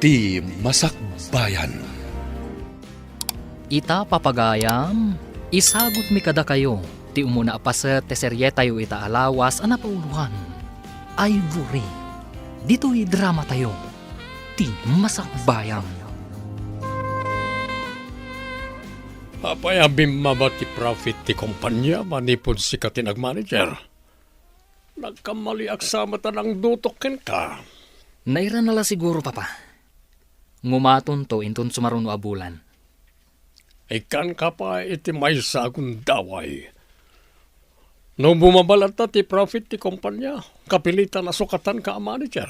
Ti Masakbayan. Ita papagayam, isagot mi kada kayo, ti umuna pa sa teserye tayo ita alawas anapauluhan. Ivory, dito'y drama tayo, ti Masakbayan. Apayabim mama ti profit ti kumpanya manipod si katinag manager. Nagkamali aksama tanang dutokin ka. Naira nala siguro papa. Ngumaton to inton sumaruno abulan. Ikan ka pa iti may sagong daway. No bumabalat na ti profit ti kumpanya, kapilitan na sukatan ka manager.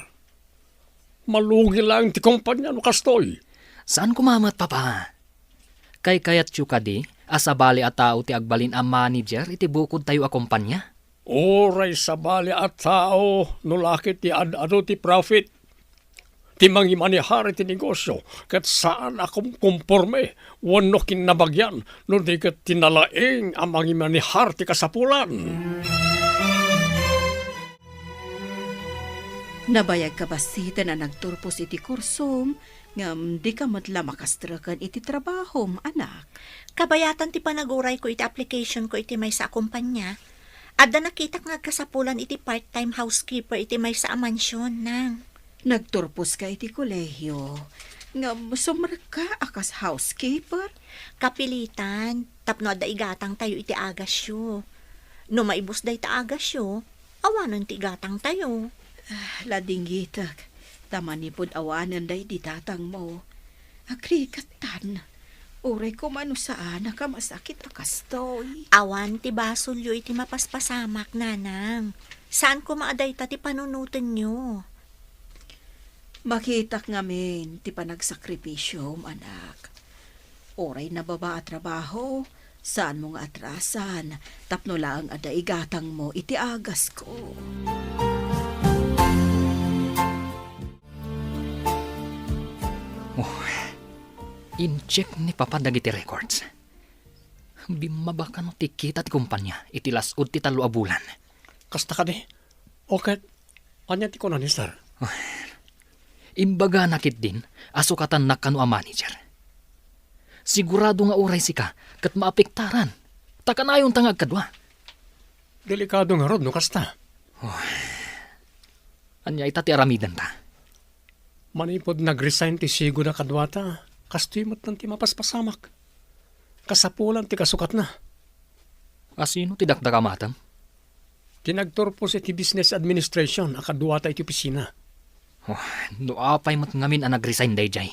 Malugi lang ti kumpanya no kastoy. Saan kumamat papa? Kay kayat yu kadi, asabali at tao ti agbalin ang manager iti bukod tayo a kumpanya. Oray sa bali at tao, no lakit ti ano ti profit. Ti mangimanihari ti negosyo, kat saan akong kumporme, wano kinabagyan, no di kat tinalaing ang mangimanihari ti kasapulan. Nabayag ka basita na nagturpos iti kursom, ngam di ka matla makastrakan iti trabahom, anak. Kabayatan ti panaguray ko iti application ko iti may sa kumpanya. Adda nakita nga kasapulan iti part-time housekeeper iti may sa mansyon nang. Nagturpos ka iti kolehiyo, ngam sumarka akas housekeeper. Kapilitan, tapno adda igatang tayo iti agasyo. No maibus da iti agasyo, awanon ti igatang tayo. Ladingitak, tamanipod awanan day ditatang mo. Agrikatan, uray ko mano saan ka masakit akastoy. Awan ti basulyo iti mapaspasamak nanang. Saan ko maaday ta ti panunutan nyo? Makitak ngamin ti panagsakripisyo, anak. Oray na baba at trabaho, saan mo nga atrasan, tapno lang ada igatang mo iti agas ko. In-check ni papa dagiti records. Bimaba no ti kita ti kumpanya, iti lasod ti talo a bulan. Kasta ka di, okay, anya ti ko na ni sir. Imbaga nakit din, asukatan na kano a manager. Sigurado nga uray sika, kat maapektaran. Takanayon tangag kadwa. Delikado nga rod, no kasta. Anya ita ti aramidan ta. Manipod nag-resign ti sigo na kadwata, kastoy mo't ti mapaspasamak. Kasapulan ti kasukat na. Asino ti dakdakamatam? Tinagturpos iti business administration, akadwata iti opisina. No apay mat ngamin ang nag-resign day jay.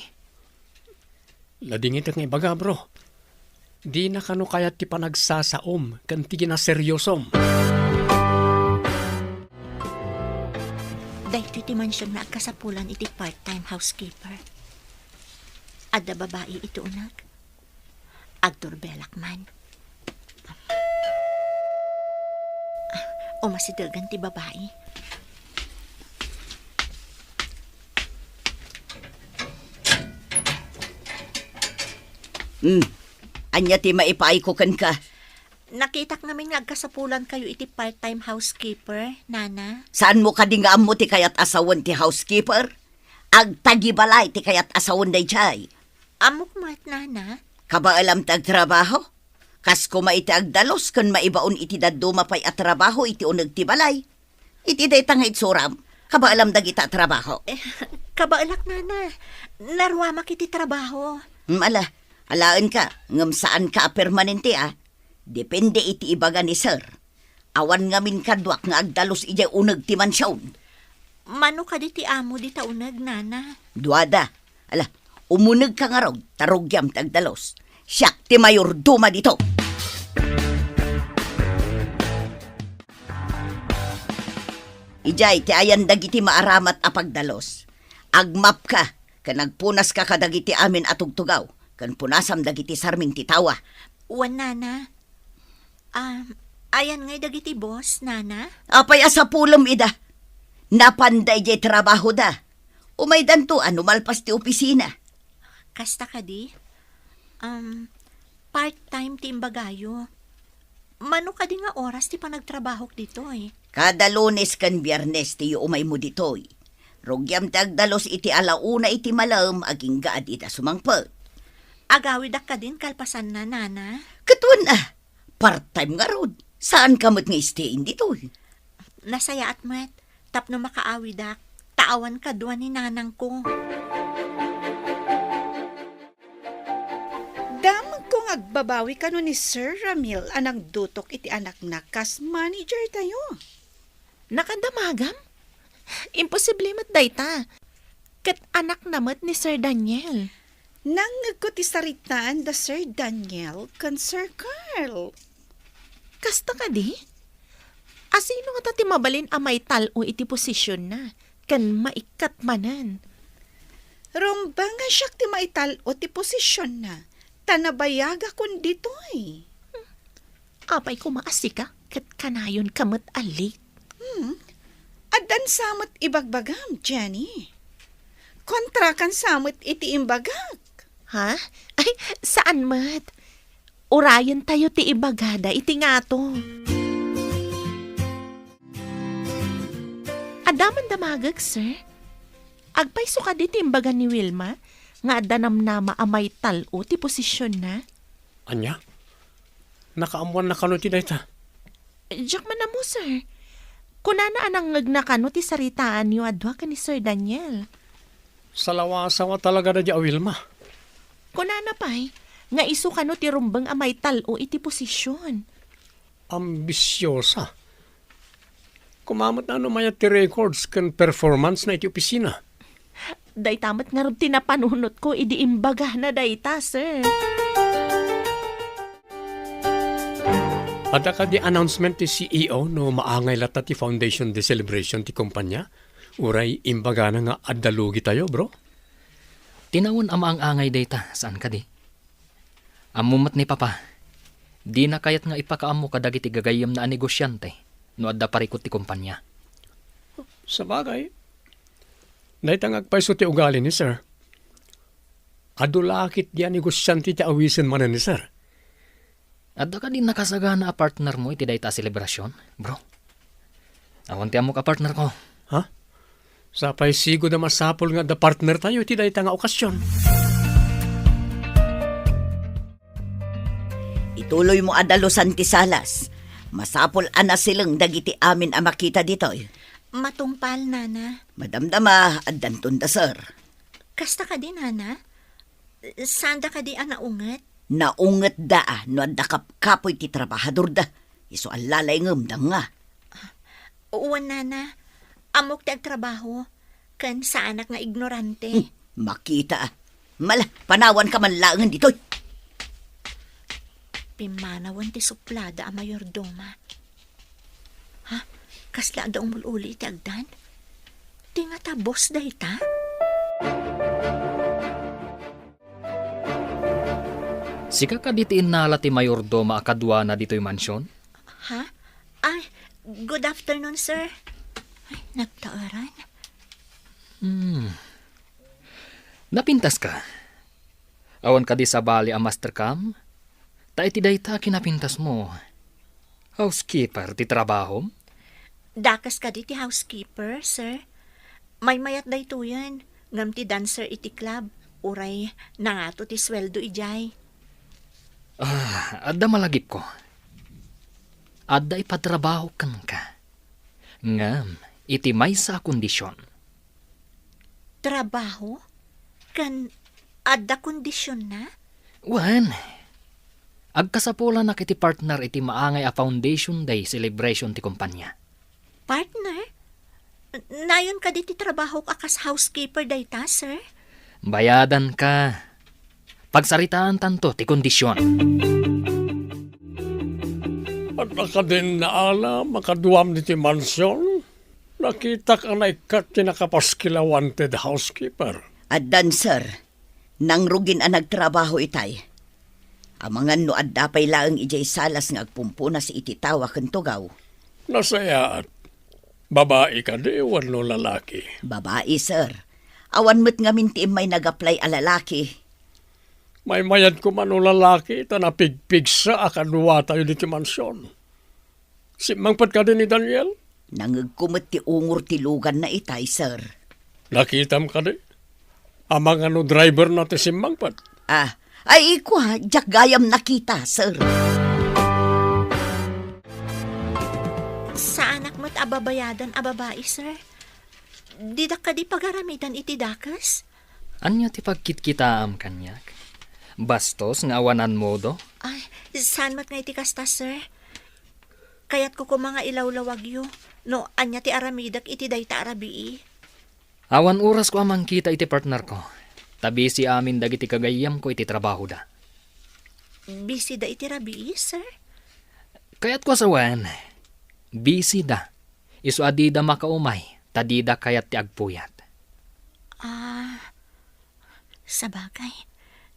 Ladingit nga ibaga bro. Di na kano kayat ti panagsasaom, kanti na seryosom. Dahil iti mansyon na kasapulan iti part-time housekeeper. Adda babae ito unag. Agturbelak man. O masidagan ti babae. Anya ti maipaikukan ka. Nakitak namin nga agkasapulan kayo iti part-time housekeeper, nana. Saan mo kadingaan mo ti kayat asawan ti housekeeper? Agtagibalay ti kayat asawan day chay. Amok mat, nana. Kaba alam tag trabaho? Kas ko maiti agdalos kan maibaon iti daduma pay at trabaho iti unag ti balay. Iti day tangay suram. Kaba alam dagita trabaho. Kabaalak, nana. Narwamak iti trabaho. Alaan ka, ngam saan ka permanente Depende iti ibaga ni sir. Awan ngamin kadwak nga agdalos ijay unag ti mansyon. Mano ka di ti amo di taunag, nana? Duada, umunag ka nga raw, tarugyam tagdalos. Siyak ti mayorduma dito. Ijay ti ayan dagiti maaramat apagdalos. Agmap ka, kanagpunas ka kadagiti amin atugtugaw. Kan punasam dagiti sarming titawa. Wan, nana. Ayan ngay dagiti boss, nana. Apay asa pulam ida. Napanday jay trabaho da. Umay danto malpas ti opisina. Kasta ka di? Part-time ti imbagayo. Mano ka di nga oras ti panagtrabaho dito eh. Kada Lunes kan Biyernes ti umay mo ditoy. Rugyam ti agdalos iti alauna iti malam aging gaad ita sumangpet. Agawid ka din kalpasan na, nana. Katuan part-time nga rod. Saan kamot nga stayin dito? Nasaya at met, tapno makaawidak, taawan ka duwan ni nanang ko. Damag kong agbabawi ka no ni Sir Ramil anang dutok iti anak na kas manager tayo. Nakadamagam? Imposible mat dayta. Kat anak namat ni Sir Daniel. Nangag ko ti saritaan da Sir Daniel kan Sir Carl. Kasta ka di? Asino nga ti mabalin amay talo iti posisyon na. Kan maikat manan. Rumba nga siyak ti maital o ti posisyon na. Tanabayaga kun ditoy. Apay ko maasi ka. Kat kanayon kamat alik. Adan samot ibagbagam, Jenny. Kontra kan samot iti imbagak. Ha? Ay, saan mat? Urayan tayo ti ibagada iti nga to. Adaman damagag, sir. Agpayso ka di ti imbaga ni Wilma, nga adanam-nama amay talo ti posisyon na. Anya? Nakaamuan na kano ti dayta. Diyak man na mo, sir. Kunana anang ngagnakano ti saritaan niyo adwa ka ni Sir Daniel. Salawa-sawa talaga na di Wilma. Kunana pa'y, nga iso kano ti rumbang amay talo iti posisyon. Ambisyosa. Kumamot na maya ti records kan performance na iti opisina. Day tamat nga rin tinapanunot ko, idi imbaga na dayta, sir. Ada ka di announcement ti CEO no maangay lata ti foundation di celebration ti kumpanya? Uray imbaga na nga addalugi tayo, bro. Tinawon ama ang angay dayta, saan ka di? Amumat ni Papa, di na kayat nga ipakaamo kadagiti gagayam na negosyante no adda parikot ti kumpanya. Sa bagay, naitangag paiso ti ugali ni sir. Adulakit di negosyante ti awisin man ni sir. Adda ka din nakasagana a partner mo iti dayta selebrasyon, bro. Awan ti amo ka partner ko. Ha? Sapay sigo na masapol nga da partner tayo iti dayta nga okasyon. Ituloy mo adalosan ti salas. Masapol ana silang dagiti amin a makita ditoy. Matungpal, nana. Madamdama addanton da sir. Kasta ka di, nana? Sanda ka di anaunget? Naunget da no adda kapoy ti trabahador da. Iso alalay ngamdang nga. Uwan, nana. Amok ti agtrabaho. Kan sa anak nga ignorante. Makita Mala, panawan ka man laangan ditoy. Pimanawan ti suplada a mayordoma. Ha? Kasla daong mululi ti agdan? Ti nga ta boss dayta? Sika ka ditiin nala ti mayordoma akadwa na dito'y mansyon? Ha? Ay, good afternoon, sir. Ay, nagtaaran. Napintas ka. Awan ka di sa bali a mastercam? Ta iti dayta kinapintas mo. Housekeeper ti trabaho? Dakas ka di ti housekeeper, sir. May mayat dayto yan. Ngam ti dancer iti club. Uray, nangato ti sweldo ijay. Adda malagip ko. Adda ipatrabaho kan ka. Ngam, iti may sa kondisyon. Trabaho? Kan adda kondisyon na? Wan, agkasapula na kiti partner iti maangay a Foundation Day celebration ti kumpanya. Partner? Nayon ka di ti trabaho akas housekeeper dayta, sir? Bayadan ka. Pagsaritaan tanto ti kondisyon. At naka din naala, makaduam ni ti mansyon. Nakita ka na ikat ti nakapaskila wanted housekeeper. At dancer, nang rugin ang nagtrabaho itay. Amangan no adda pay laang ijay salas nga agpumpuna si ititawa ken tugaw. Nasaya at babae ka di, wano lalaki. Babae, sir. Awan mo't nga minti may nag-apply a lalaki. May mayad ko man o lalaki, ta napigpig sa akadwa tayo di ti mansyon. Simangpat ka din ni Daniel? Nangagkumot ti ungur ti lugan na itay, sir. Nakitam ka di. Amang ano driver natin si Mangpat. Ay iko ha, jak gayam nakita, sir. Sa anak mo't ababayadan ababai, sir? Didak ka di pagaramidan iti dakas? Anya ti pagkitkitaam kanyak? Bastos nga awanan mo do? Ay, saan mat nga iti kasta, sir? Kaya't ko mga ilawlawag yu, no anya ti aramidak iti dayta arabii. Awan oras ko amang kita iti partner ko. Tabi si amin dagiti kagayam ko iti trabaho da. Busy da iti rabii, sir? Kaya't ko asawan, busy da. Isu adida makaumay, tadida kayat ti agpuyat. Sa bagay,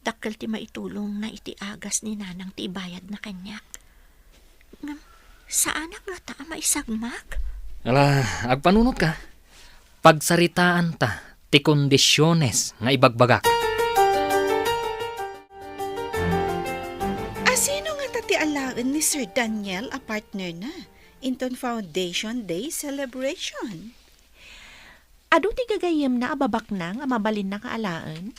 dakkel ti maitulong na iti agas ni nanang ti bayad na kanyak. Ngam, saan nga ta maisagmak? Ala, agpanunot ka. Pagsaritaan ta, ti kondisyones nga ibagbagak. Sino nga ti alaan ni Sir Daniel a partner na inton Foundation Day celebration? Ado ti gagayem na ababak na nga mabalin na kaalaan?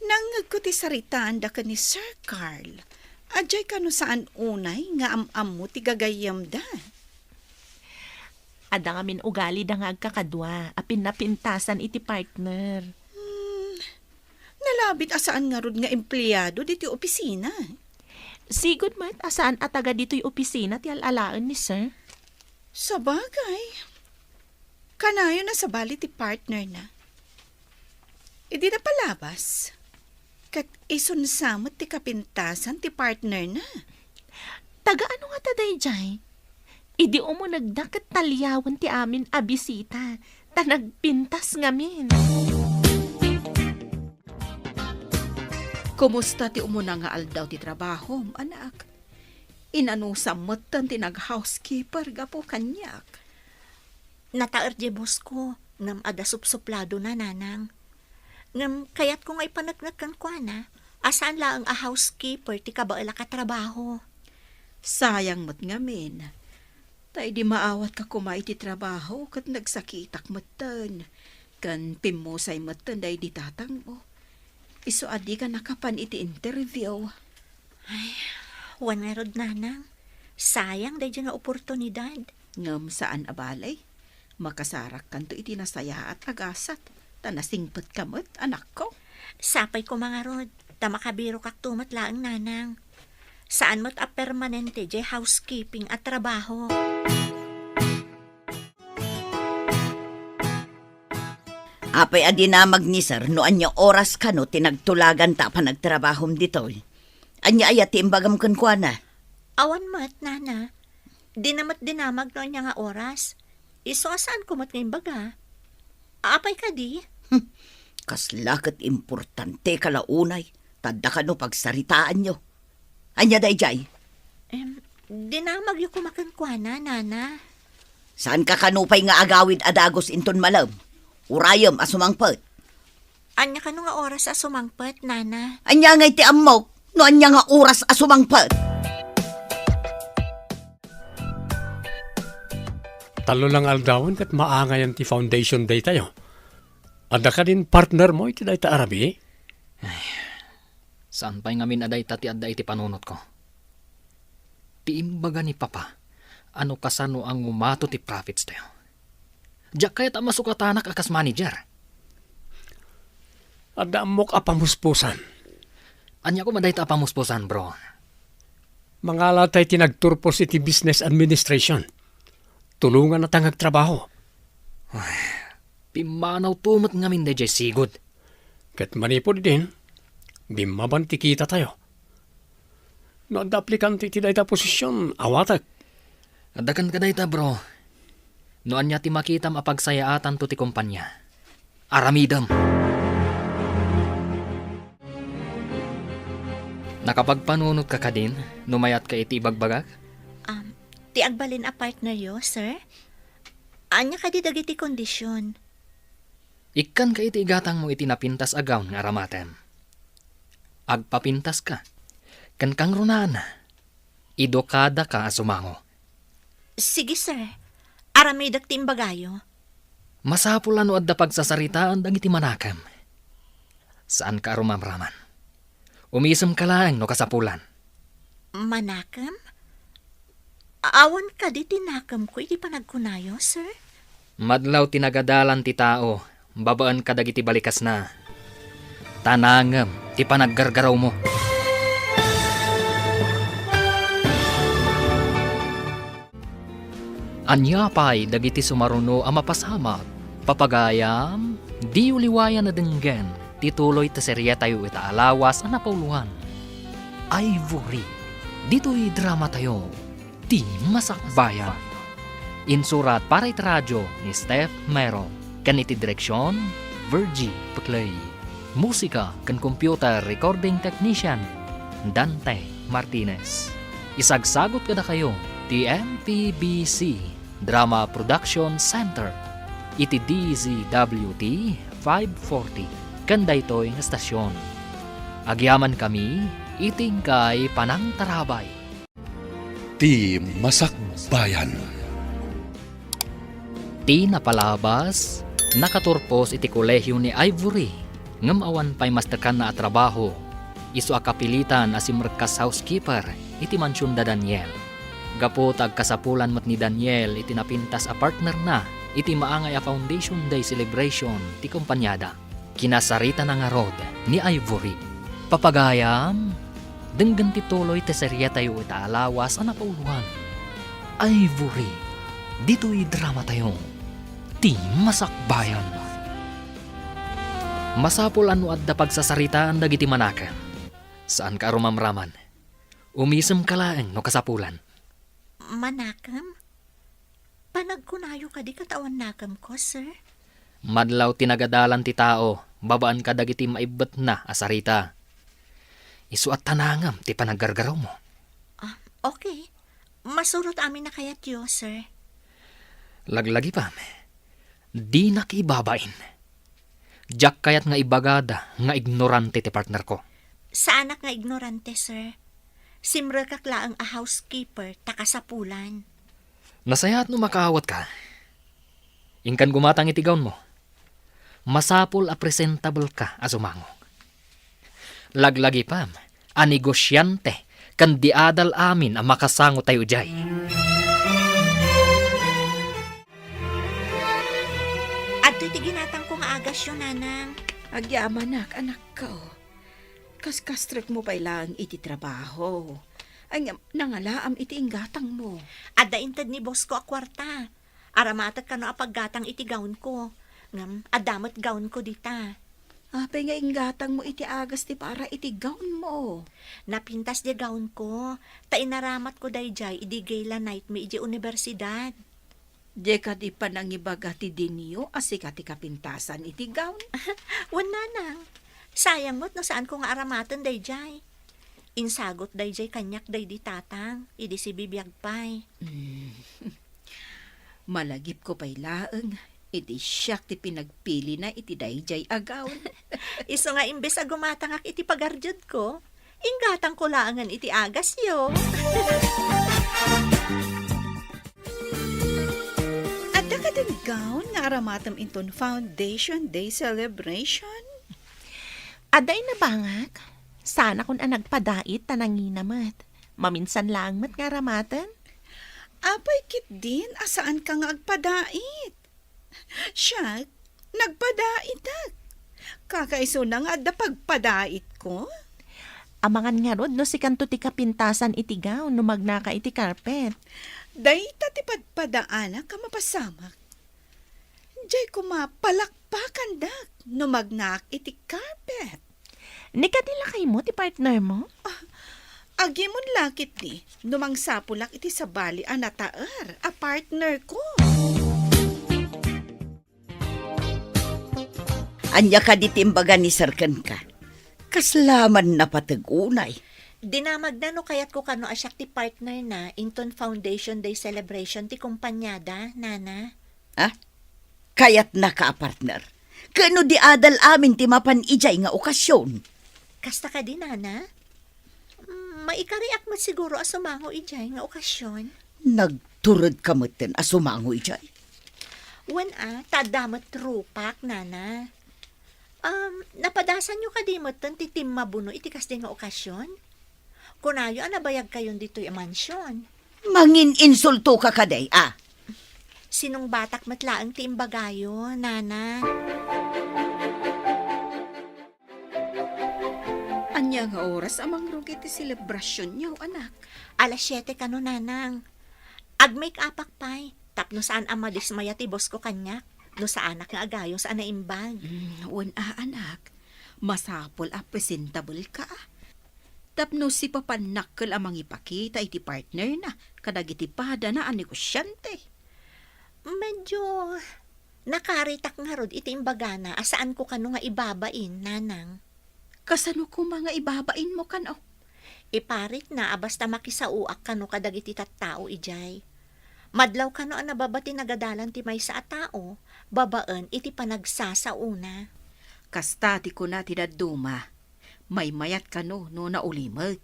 Nangag ko ti saritaan da ka ni Sir Carl. Ajay ka no saan unay nga am mo ti gagayam da. Ada nga min ugali da nga agkakadwa, apin napintasan iti partner. Nalabit asaan nga rod nga empleyado diti opisina. Sigod mat, asaan ataga dito'y opisina ti alalaan ni sir? Sa bagay. Kanayo na sa bali ti partner na. Idi na palabas. Kat isunsamot ti kapintasan ti partner na. Taga ano nga taday jay? Idi mo nagdakat talyawan ti amin a bisita, ta nagpintas ngamin. Kumusta ti umuna nga aldaw ti trabaho, anak? Inanusam mo tan ti nag-housekeeper gapo kanyak. Nataer di boss ko, ngam ada supsuplado na nanang. Ngam kayat ko nga ipanagnagan ko na, asaan lang a housekeeper ti kabaala ka trabaho. Sayang mo't ngamin. Tay di maawat ka kumay ti trabaho kat nagsakitak matan. Kan pimusay matan day di tatang mo. Iso adi ka nakapan iti interview. Wan nga rod nanang, sayang day dyan nga oportunidad. Ngam saan abalay? Makasarak kanto iti nasaya at agasat. Tanasingpet kamot, anak ko. Sapay ko mga rod, ta makabiro kak tumat laang nanang. Saan mo't a permanente jay housekeeping at trabaho. Apay adinamag ni sir, no anya oras ka no, tinagtulagan ta pa nagtrabahom dito. Anya ayat tiimbagam kan kwa na. Awan mat, nana. Dinamat dinamag no niya nga oras. Iso asaan ko mat ngayon baga? Aapay ka di? Kaslakat importante kalaunay, tadda ka no pagsaritaan nyo. Anya dayjay, Dinamag yung kumakan kwa na, nana. saan ka kanupay nga agawid adagos inton malam? Urayam asumangpet. Anya ka no nga oras sa sumangpet, nana. Anya nga iti amok, no anya nga oras asumangpet. Talo lang aldawan kat maangayan ti Foundation Day tayo. Ada ka din partner mo iti dayta arabi? Saan pa'y ngamin aday tati adda iti panunot ko? Ti imbaga ni Papa, ano kasano ang umato ti profits tayo? Diyak kaya masukatanak akas manager. Ada amok apamuspusan. Anya ko maday ta pamuspusan, bro. Mangala tayo tinagturpos iti business administration. Tulungan na tangag trabaho. Pimanaw tumot ngamin day sigod. Kat manipod din, bimabanti kita tayo. No ad aplikante ti dayta posisyon, awatak. Adakan ka day ta, bro. Noan niya ti makitam apagsayaatan to ti kumpanya. Aramidam. Nakapagpanunot ka din, numayat ka iti ibagbagak? Ti agbalin a partner yo, sir? Anya ka di dagiti kondisyon? Ikan ka iti igatang mo iti napintas agaw nga aramatem. Agpapintas ka. Kan kang runaan. Idokada ka asumango. Sige, sir. Aramidak ti imbagayo. Masapulan o adda pagsasaritaan dagiti manakam. Saan ka rumamraman? Umisem ka lang no kasapulan. Manakam? Awan ka di tinakam ko, iti panagkunayo, sir? Madlaw tinagadalan ti tao, babaan ka dagiti balikas na. Tanangem, ti panaggargaraw mo. Anyapay dagiti sumaruno ang mapasamak, papagayam, di uliwayan na denggen, tituloy ta serya tayo itaalawas ang napauluhan. Ivory, dito'y drama tayo, ti masakbayan. Insurat para it radyo ni Steph Mero, kaniti direksyon, Virgie Puclay. Musika kan computer recording technician, Dante Martinez. Isagsagot kada kayo, ti MPBC Drama Production Center, iti DZWT 540, kanday to'y nga stasyon. Agyaman kami, iting kay Panang Tarabay. Ti Masakbayan. Ti napalabas, nakaturpos iti kolehyo ni Ivory, ngam awan pa'y masterkan na atrabaho, iso akapilitan asim merkas housekeeper, iti mansyon da Daniel. Gapot ag kasapulan mat ni Daniel, iti napintas a partner na, iti maangay a Foundation Day celebration, ti kumpanyada. Kinasarita na nga rod ni Ivory. Papagayam, denggan ti tuloy ti serya tayo itaalawas ang napauluhan. Ivory, dito'y drama tayo, ti masakbayan. Masapul ano adda pagsasaritaan dagiti manakan. Saan ka rumamraman? Umisem ka laeng no kasapulan. Manakam? Panagkunayo ka di katawan nakam ko, sir? Madlaw tinagadalan ti tao, babaan ka dagiti maibet na asarita. Isu at tanangam ti panaggargaraw mo. Okay. Masurot amin na kayat yo, sir. Laglagi pa, di nakibabain. Jack kayat nga ibagada nga ignorante ti partner ko. Sa anak nga ignorante, sir. Simra kakla ang a housekeeper, takasapulan. Nasayat no makaawat ka. Ingkan gumatang itigawn mo. Masapul a presentable ka asumango. Laglagi pa, a negosyante, kan diadal amin ang makasango tayo jay. At iti ginatang ko nga agas yun, nanang. Agyaman anak ko. Kas-kastrek mo pa ilang iti trabaho. Ay nangalaam iti inggatang mo. Adda intad ni boss ko a kwarta. Aramatat ka no apaggatang iti gaon ko. Ngam, adamat gaon ko dita. Apay nga inggatang mo iti agas ti para iti gown mo. Napintas di gaon ko. Ta inaramat ko dayjay idi gala night mi iti universidad. Di ka di pa nangibaga ti dinyo asika ti kapintasan iti gown. Wala nang. Sayang mo't no saan ko nga aramatan dayjay. Insagot dayjay kanyak day di tatang. Idi si bibiyag pay. Malagip ko pa'y laeng. Iti siyak ti pinagpili na iti dayjay agaw. Iso nga imbes a gumatangak iti pagarjud ko. Inggatang ko laangan iti agas yo. Adda ka din gown nga aramatam inton Foundation Day celebration? Aday na bangak? Sana kung nagpadait tananginamat. Maminsan lang mat nga ramatan. Apay kit din, asaan ka nga agpadait? Siya, nagpadait ak. Kakaiso na nga adda pagpadait ko. Amangan nga rod no si kanto ti kapintasan iti gaw no magnaka iti carpet. Dayta ti padpadaan ka mapasamak. Diyay ko mapalakpakan dak no magnak iti carpet. Nikadila kay mo ti partner mo? Agimon lakit ni, numang sapulak iti sabali a nataar, a partner ko. Anya ka ditimbaga ni Sarkan ka. Kaslaman na patagunay. Dinamag na no kayat ko kano asyak ti partner na inton Foundation Day celebration ti kumpanyada, nana. Kayat na ka, partner. Kano di adal amin ti mapan ijay nga okasyon. Kasta ka din, nana? Maikariak mo siguro asumango ijay nga okasyon. Nagturod ka maten asumango ijay. Tadamat rupak, nana. Napadasan nyo ka di mo ti Tim Mabuno iti kas nga okasyon? Kunayo, nabayag kayon dito'y mansyon. Mangin insulto ka kaday, Sinong batak matlaang ti imbagayo, nana? Anya nga oras amang rugi ti selebrasyon niyo, anak. Alas 7 kano, nanang. Ag-make apak pay. Tapno saan ang madismaya ti boss ko kanyak. No sa anak nga agayo sa anaimbag. Anak. Masapol presentable ka. Tapno si papanakkel amang ipakita iti partner na. Kadagiti pada na ang negosyante. Medyo nakaritak nga rod iti imbagana asaan ko kano nga ibabain, nanang. Kasano ko mga ibabain mo kano? Iparit na basta makisauak kano kadagiti tattao ijay. Madlaw kano ang nababati nagadalan ti may sa tao, babaan iti panagsasauna. Kastati ko na tinaduma. May mayat kano no naulimag.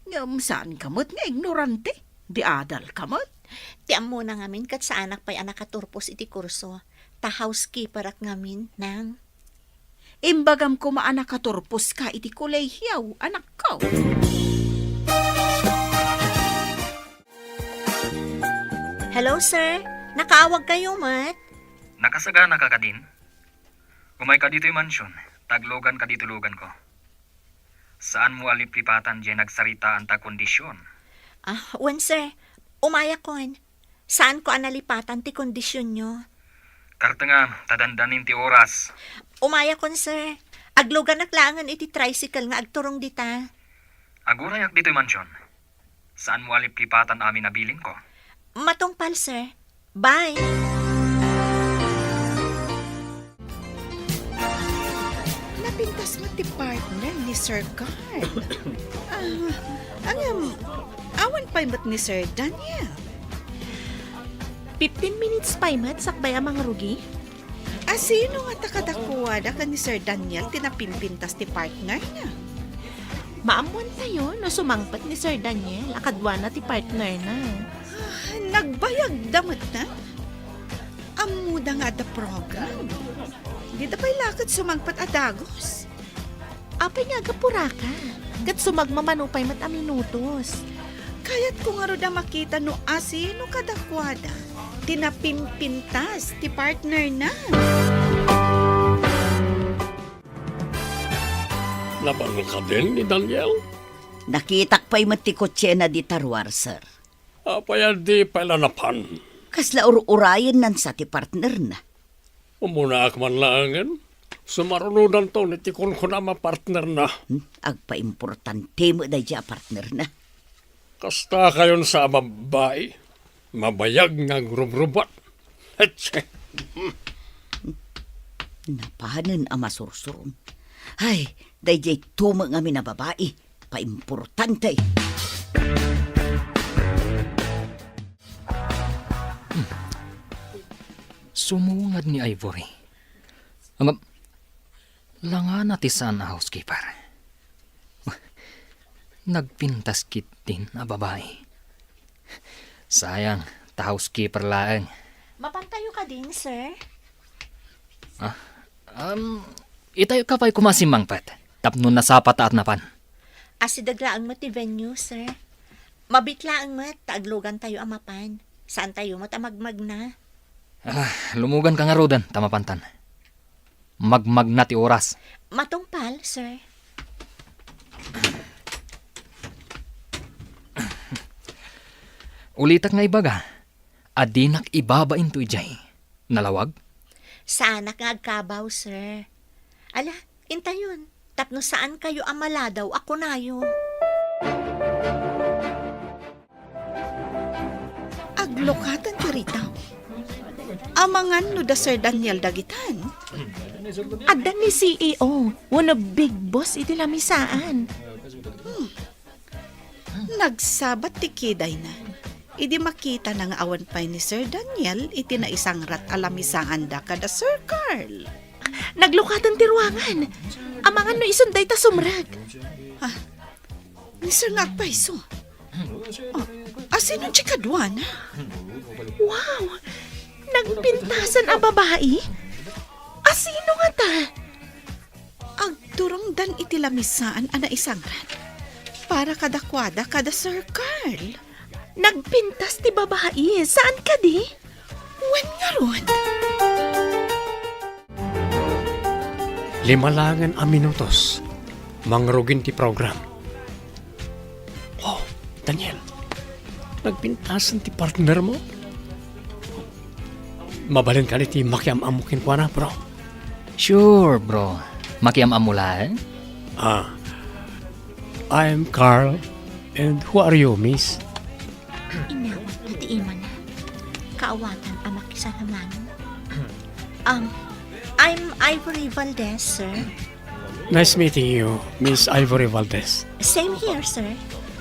Ngam saan kamot nga ignorante? Di adal kamot? Tiam mo na ngamin kat sa anak pa'y anak katurpos iti kurso. Ta housekeeper ak ngamin, nang. Imbagam ko maanak katurpos ka iti kuleyhiyaw, anak ko. Hello, sir. Nakaawag kayo, mat? Nakasagana ka din? Umay ka dito'y mansyon, taglogan ka dito lugan ko. Saan mo alipripatan dyan nagsarita ang ta kondisyon? Sir. Umaya kon. Saan ko analipatan ti kondisyon nyo? Karta nga, tadandanin ti oras. Umaya kon, sir. Aglogan naklangan iti tricycle nga agturong dita. Agurayak dito'y mansyon. Saan mo alipripatan amin nabilin ko? Matungpal, sir. Bye. Napintas mo ti partner ni Sir Carl. Awan pa imot ni Sir Daniel. 15 minutes pa imat sakbay ang mga rugi. Sino nga takadakuwada ka ni Sir Daniel tinapimpintas ti partner na? Maamuan tayo no sumangpat ni Sir Daniel akadwa na ti partner na. Nagbayag damot na? Amuda nga da program. Di da pa'y lakad sumangpat adagos. Apay nga gapura ka. Kat sumagmamanupay mat a minutos. Kaya't kung aro da makita no asino kadakwada, tinapimpintas ti partner na. Nabangal ka din ni Daniel? Nakitak pa'y matikotse na di tarwar, sir. Apayan di palanapan. Kasla urayan nan sa ti partner na. Umuna akman laangan. Sumarunudan to ni tikon ko na partner na. Agpa-importante mo da dya partner na. Kasta kayon sa babae. Mabayag nga grubrubat. Etse. Napahanan ang masursurong. Ay, dayjay tumang amin na babae. Pa-importante. Sumungad ni Ivory. Langan natin saan na housekeeper. Nagpintas kitin na babae. Sayang, ta housekeeper laeng. Mapantayo ka din, sir. Itayo ka pa'y kumasimangpat. Tapno na sapat at napan. Asidaglaang mo ti venue, sir. Mabitlaang mo, taaglogan tayo amapan. Saan tayo matamagmag na? Lumugan ka nga rodan, tamapantan. Magmag na ti oras. Matungpal, sir. Ulitak nga ibaga. Adinak ibabain to ijay. Nalawag? Sa anak nga agkabaw, sir. Ala, intayon. Tapno saan kayo amaladaw, ako nayo. Aglokatan ti ritaw. Amangan no da Sir Daniel dagitan. Addan ni CEO, one of big boss iti lamisaan. Nagsabat ti kiday na. Idi makita na nga awan pa ni Sir Daniel iti na isang rat alamisaan da kada Sir Carl. Naglukatan ti ruangan. Amangan no isunday ta sumrag. Ni Sir Ngagpaiso. Asino chikadwa na? Wow! Nagpintasan a babae? Asino nga ta? Agturong dan iti lamisaan ana isangran. Para kadakwada kada Sir Carl. Nagpintas ti babae? Saan ka di? Wen nga ron? 5 lang ang minutos. Mangrugin ti program. Oh, Daniel. Nagpintasan ti partner mo? Mabalin ka ti makiam-amukin ko na, bro. Sure, bro. Makiam-amulan? I'm Carl. And who are you, miss? Inawat na ti ima na. Kaawatan ang makisalaman. I'm Ivory Valdez, sir. Nice meeting you, Miss Ivory Valdez. Same here, sir.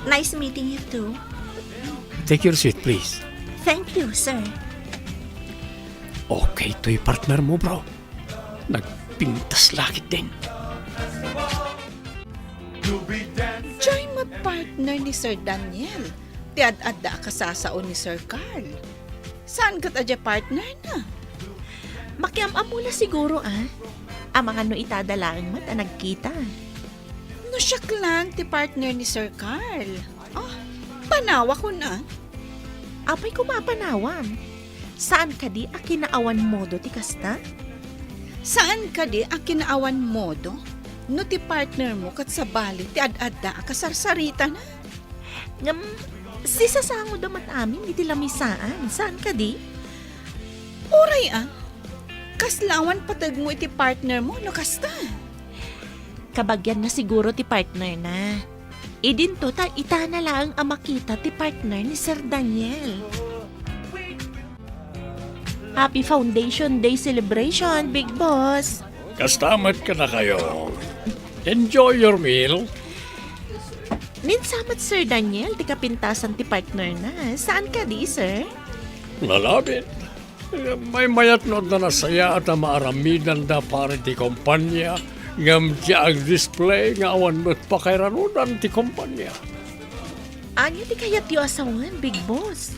Nice meeting you too. Take your seat, please. Thank you, sir. Okay, to'y partner mo, bro. Nagpintas lakit din. Joy mo partner ni Sir Daniel. Tiad-adda ka sasaon ni Sir Carl. Saan kat adya partner na? Makiam-amula siguro Ang mga no itadalaan mat ang nagkita. No siya lang ti partner ni Sir Carl. Oh, panawa ko na. Apay kumapanawam. Saan ka di a kinaawan modo ti kasta? Saan ka di ang kinaawan modo? No ti partner mo kat sa bali ti ad-adda ka sarsarita na. Ngam, sisasango damat amin iti lamisaan. Saan ka di? Uray kaslawan patag mo iti partner mo no kasta. Kabagyan na siguro ti partner na. Idinto ta ita na lang ang makita ti partner ni Sir Daniel. Happy Foundation Day celebration, Big Boss! Kastamat ka na kayo. Enjoy your meal. Ninsamat Sir Daniel, ti kapintasan ti partner na. Saan ka di, sir? Lalabit. May mayat no na nasaya at maaramidan da pare ti kompanya. Ngam ti ang display nga awan mo't pakairanudan ti kompanya. Anya ti kayat yu asawan, Big Boss?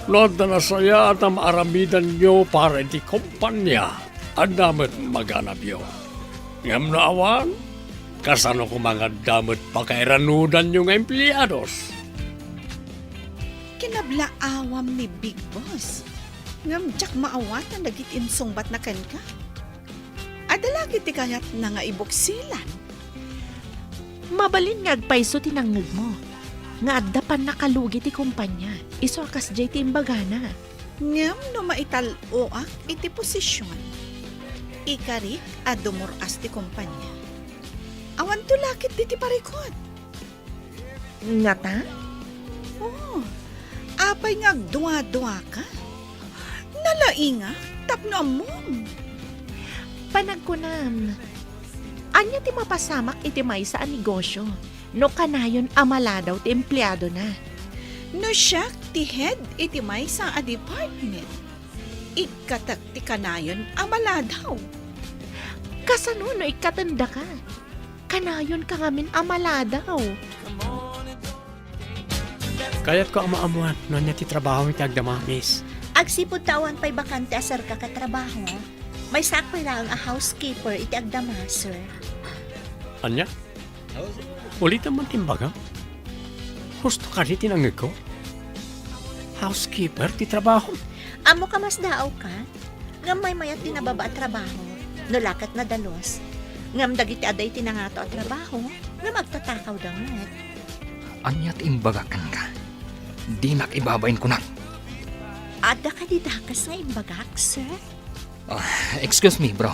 No na nasaya at maaramidan nyo pare ti kompanya. Ang damat maganap yun. Ngam na awan, kasano ko mga damat pakairanudan yung empleados. Kinablaawam ni Big Boss. Ngam jak maawatan dagit insungbat na ken ka. Adalagi ti kayat na nga ibuksilan. Mabalin nga agpaiso tinangag mo. Nga addapan nakalugi ti kumpanya. Iso akas jay ti imbagana. Ngam no maitalo iti posisyon. Ikarik a dumuras ti kumpanya. Awan to lakit di ti parikot. Nga ta? Oh, apay nga duwa-duwa ka. Nalainga, tapno amom. Panagkunam. Anya ti mapasamak iti may sa negosyo. No kanayon amala daw ti empleyado na. No siya ti head iti may sa a department. Ikatak ti kanayon amala daw. Kasano no ikatanda ka? Kanayon ka ngamin amala daw. Kaya't ko ang maamuan, no niya ti trabaho iti agdama, miss. Agsipod tawan pa'y bakante asar ka katrabaho. May sakay lang a housekeeper iti agdama, sir. Anya? Ulitan man timbaga? Gusto ka rin tinangag ko? Housekeeper, ti trabaho. Amo ka mas daaw ka? Ngam may mayat din nababa at trabaho. Nulakat na dalos. Ngam dagiti aday tinangato at trabaho. Ngam magtatakaw dangat. Anyat imbagakan ka. Di nakibabain ko na. Ada ka didakas nga imbagak, sir? Excuse me, bro.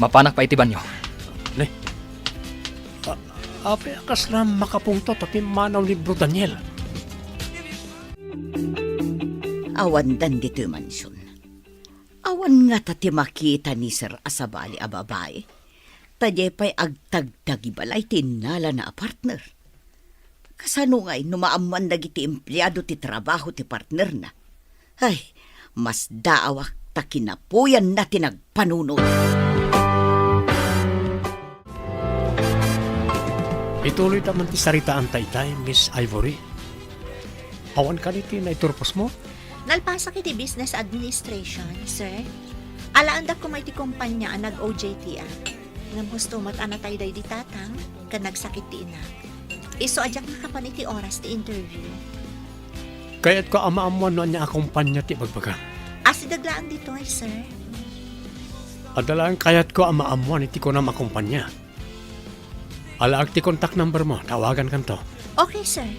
Mapanak pa itiban nyo. Ape, akas na makapungto pati manaw ni Bro Daniel. Awan dan dito mansyon. Awan nga tati makita ni Sir Asabali a babae. Tadye pa'y agtagdagi balay tinala na a partner. Kasano nga'y numaaman dagiti empleyado ti trabaho ti partner na. Ay, mas daawak ta kinapuyan na tinagpanunod. Ituloy naman ti saritaan taytay, Miss Ivory. Awan ka niti na iturpos mo? Nalpasa kiti business administration, sir. Alaanda ko may ti kumpanya ang nag-OJT Ngam gusto mo't anatay day di tatang, kan nagsakit ti ina. Iso ajak na kapan iti oras ti interview. Kaya't ko amaamuan no niya akumpanya ti bagbaga. Asidaglaan dito ay, sir. Adalaan kaya't ko amaamuan iti ko na makumpanya. Alaag ti contact number mo, tawagan kan to. Okay, sir.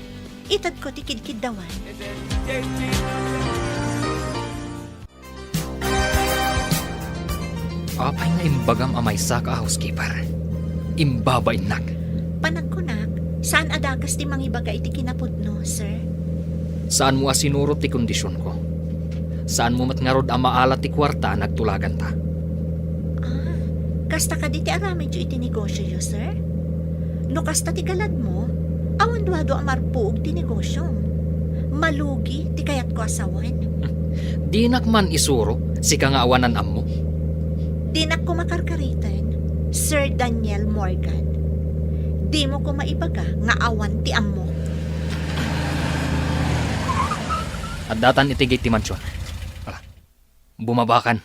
Itad ko ti kidkid dawan. Apay nga imbagam amay sa ka housekeeper. Imbabay nak. Panagkunak, saan adakas ti mangibaga iti kinapudno, sir? Saan mo asinurot ti kondisyon ko? Saan mo matngarod ang maalat ti kwarta nagtulagan ta? Kasta ka di ti aramid iti negosyo yo, sir? No kasta ti galad mo, awan duwado ang marpuog ti negosyo. Malugi ti kayat ko asawan. Di nakman isuro, si ka nga awanan ammo. Di na ko makarkaritan, Sir Daniel Morgan. Di mo ko maibaga nga awan ti ammo. At datan itigit ti mansyon. Ala, bumabakan.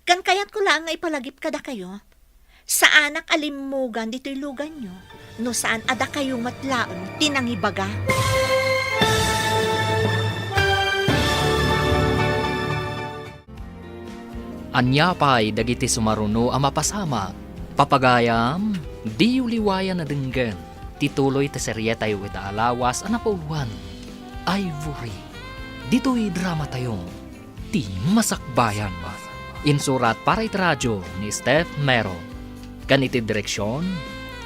Kan kayat ko lang nga ipalagip kada kayo, sa anak alimugan dito'y lugan nyo, no saan ada kayo matlaon tinangibaga. Anya pa'y dagiti sumaruno ang mapasama. Papagayam, di uliwayan na denggan. Tituloy ta serye tayo ita alawas ang napauluan. Ivory. Dito'y drama tayo. Ti masakbayan. Insurat para iti radyo ni Steph Mero. Ganiti direksyon,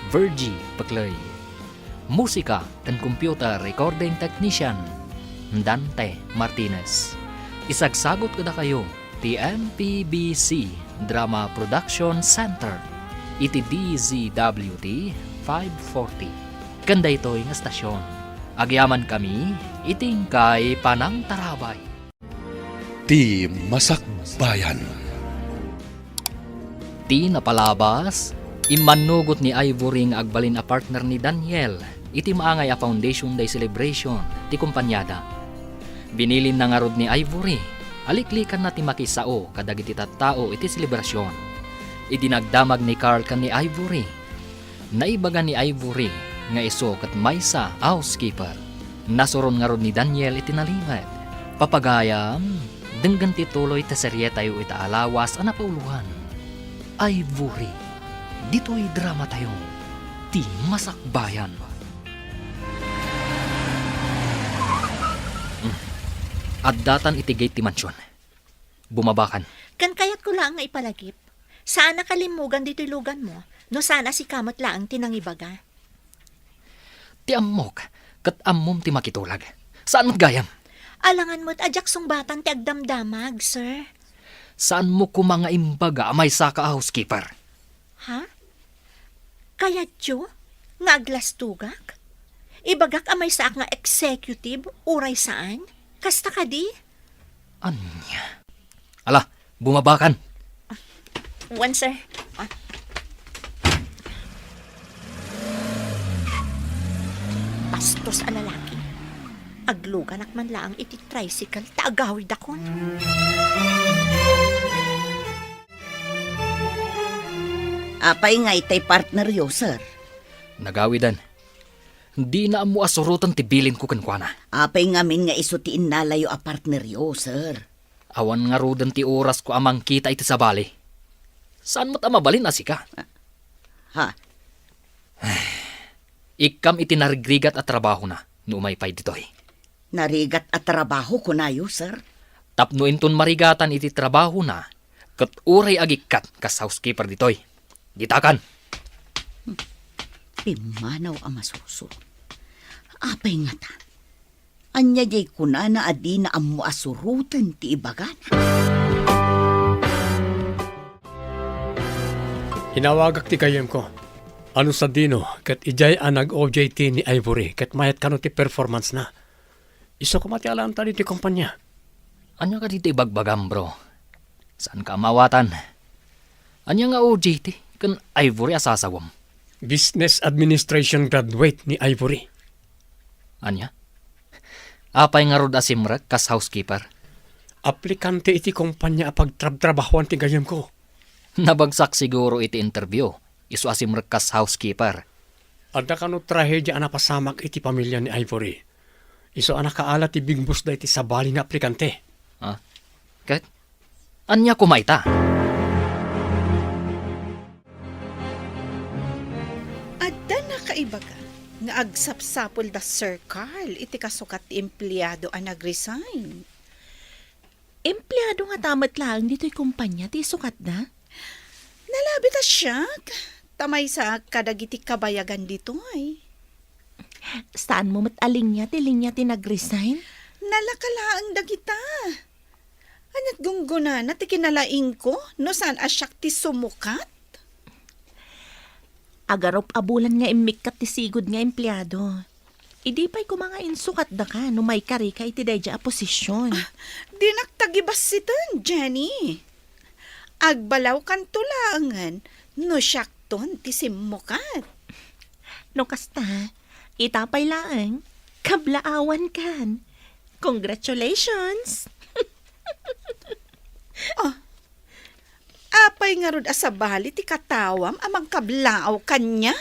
Virgie Paclay. Musika and computer recording technician, Dante Martinez. Isagsagot ko na kayo, ti MPBC Drama Production Center, iti DZWT 540. Kanda ito'y nga stasyon. Agyaman kami, iting kay Panang Tarabay. Ti Masakbayan. Ti napalabas, imanugot ni Ivory nga agbalin a partner ni Daniel, iti maangay a Foundation Day Celebration, ti kumpanyada. Binilin na nga rod ni Ivory, aliklikan na ti makisao kadag iti tattao iti selebrasyon. Idinagdamag ni Carl kan ni Ivory. Naibaga ni Ivory nga iso kat maysa housekeeper. Nasuron nga rod ni Daniel iti nalimed. Papagayam, denggan ti tuloy ta serye tayo ita alawas ang napauluhan. Ivory, dito'y drama tayo. Ti masakbayan. At datan itigay ti mansyon. Bumabakan. Kan kayat ko lang nga ipalagip, saan nakalimugan dito'y lugan mo, no sana si kamot lang tinangibaga. Ti ammok, kat ammom ti makitulag. Saan mo't gayam? Alangan mo't ajak sungbatan ti agdamdamag, sir. Saan mo kumanga imbaga amay saka housekeeper? Ha? Kaya tiyo, nga aglastugak? Ibagak amay saak nga executive, uray saan? Kasta ka di? Anya? Ala, bumabakan. One, sir. Bastos a lalaki. Aglugan akman lang iti tricycle, taagawid akon. Apay nga itay partner yo, sir. Nagawidan. Di na mo asurutan ti bilin ko kankwana. Apay nga min nga iso ti inalayo a partner yo, sir. Awan nga rudan ti oras ko amang kita iti sabali. Saan mo't amabalin asika? Ha? Ikam iti narigrigat at trabaho na, no umaypay ditoy. Narigat at trabaho ko na yo, sir. Tapno inton marigatan iti trabaho na, kat uray agikat kas housekeeper ditoy. Ditakan. Pimanaw ang masuso. Apay nga ta. Anya jay kuna na adi na amu asurutan ti ibagan. Hinawagak ti kayem ko. Ano sa dino, kat ijay ang nag-OJT ni Ivory, kat mayat kano ti performance na. Iso ko mati alam tali ti kumpanya. Anya ka dito ibagbagam, bro? Saan ka mawatan? Anya nga OJT, kan Ivory asasawam. Business Administration graduate ni Ivory. Anya? Apay nga rod asimrek kas housekeeper. aplikante iti kumpanya pagtrabahuan ti gayam ko. Nabagsak siguro iti interview. Isu asim rekas housekeeper. Adda kano trahedya napasamak iti pamilya ni Ivory. Iso anak kaala ti big boss da iti sabali nga aplikante. Ha? Kat? Anya kumaita? Adda na kaibaga nga agsapsapol da Sir Carl iti kasukat ti empleyado a nag-resign. Empleyado nga tamat lang dito'y kumpanya, ti sukat na. Nalabi ta siya. Tamay sa kadagiti kabayagan dito ay. Saan mo mataling niya, tiling niya ti nag-resign? Nalakalaang dagita. Anyat gungguna na ti kinalaing ko no saan asyak ti sumukat. Agarop abulan nga imikat ti sigod nga empleyado. Idi pa'y mga insukat da ka no may kari ka iti dayja a posisyon. Di nagtagibas sitan, Jenny. Agbalaw kan tulangan no syakton ti simukat. No kasta, itapay laang, kablaawan kan. Congratulations! Apay nga rod asabali ti katawam amang kablaaw kanya.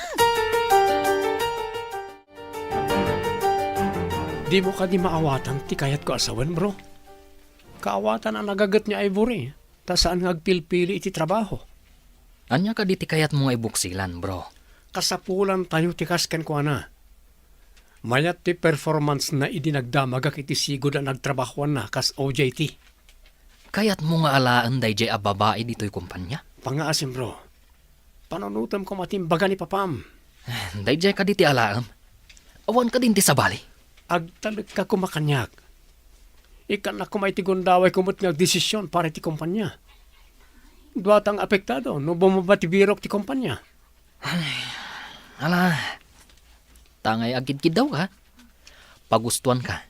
Di mo ka di maawatan ti kayat ko asawan, bro. Kaawatan ang nagagat ni Ivory. Ta saan ngagpilpili iti trabaho. Anya ka di ti kayat mo nga ibuksilan, bro. Kasapulan tayo ti kasken ko na. Mayat ti performance na idinagdamagak iti sigod na nagtrabahuan na kas OJT. Kayat mo nga alaan dayjay a babae dito'y kumpanya? Pangaasim, bro. Panunutam ko matimbaga ni Papam. Dayjay ka di ti alaan. Awan ka din ti sabali. Agtalag ka kumakanyak. Ikan na kumay ti gundaway kumot nga desisyon para ti kumpanya. Duatang apektado no bumaba ti birok ti kumpanya. Ala, tangay agid-gid daw ka. Pagustuhan ka.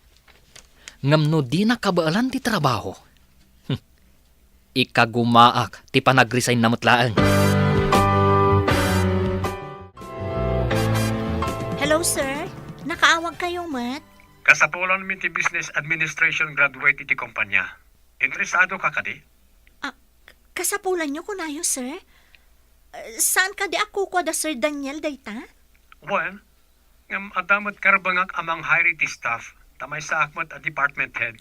Ngamno di na kabaalan ti trabaho. Ikagumaak ti panag-resign na mutlaan. Hello, sir. Nakaawag kayo, Mat? Kasapulan mi ti business administration graduate iti kumpanya. Interesado ka kadi? Kasapulan nyo kunayo, sir? Saan ka di ako kwa da Sir Daniel dayta? Well, ngam adamat karbangak amang hire ti staff. Tamay sa akmat a department head.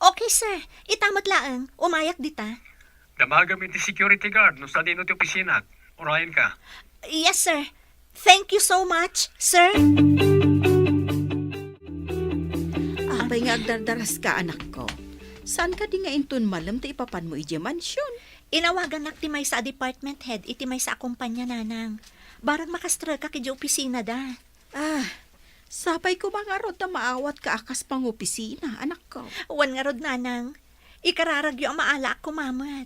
Okay, sir. Itamat laang. Umayak dita. Damagam iti security guard no sa dino ti opisina. Urayan ka. Yes, sir. Thank you so much, sir. Apay nga agdardaras ka, anak ko. Saan ka di nga intun malam ti ipapan mo ije mansyon? Inawagan nak ti may sa department head, iti may sa akumpanya nanang. Barang makastra ka kidyo opisina da. Sapay ko mga rod na maawat ka akas pang opisina, anak ko. Wan nga rod nanang. Ikararagyo ang maala ako, mamat.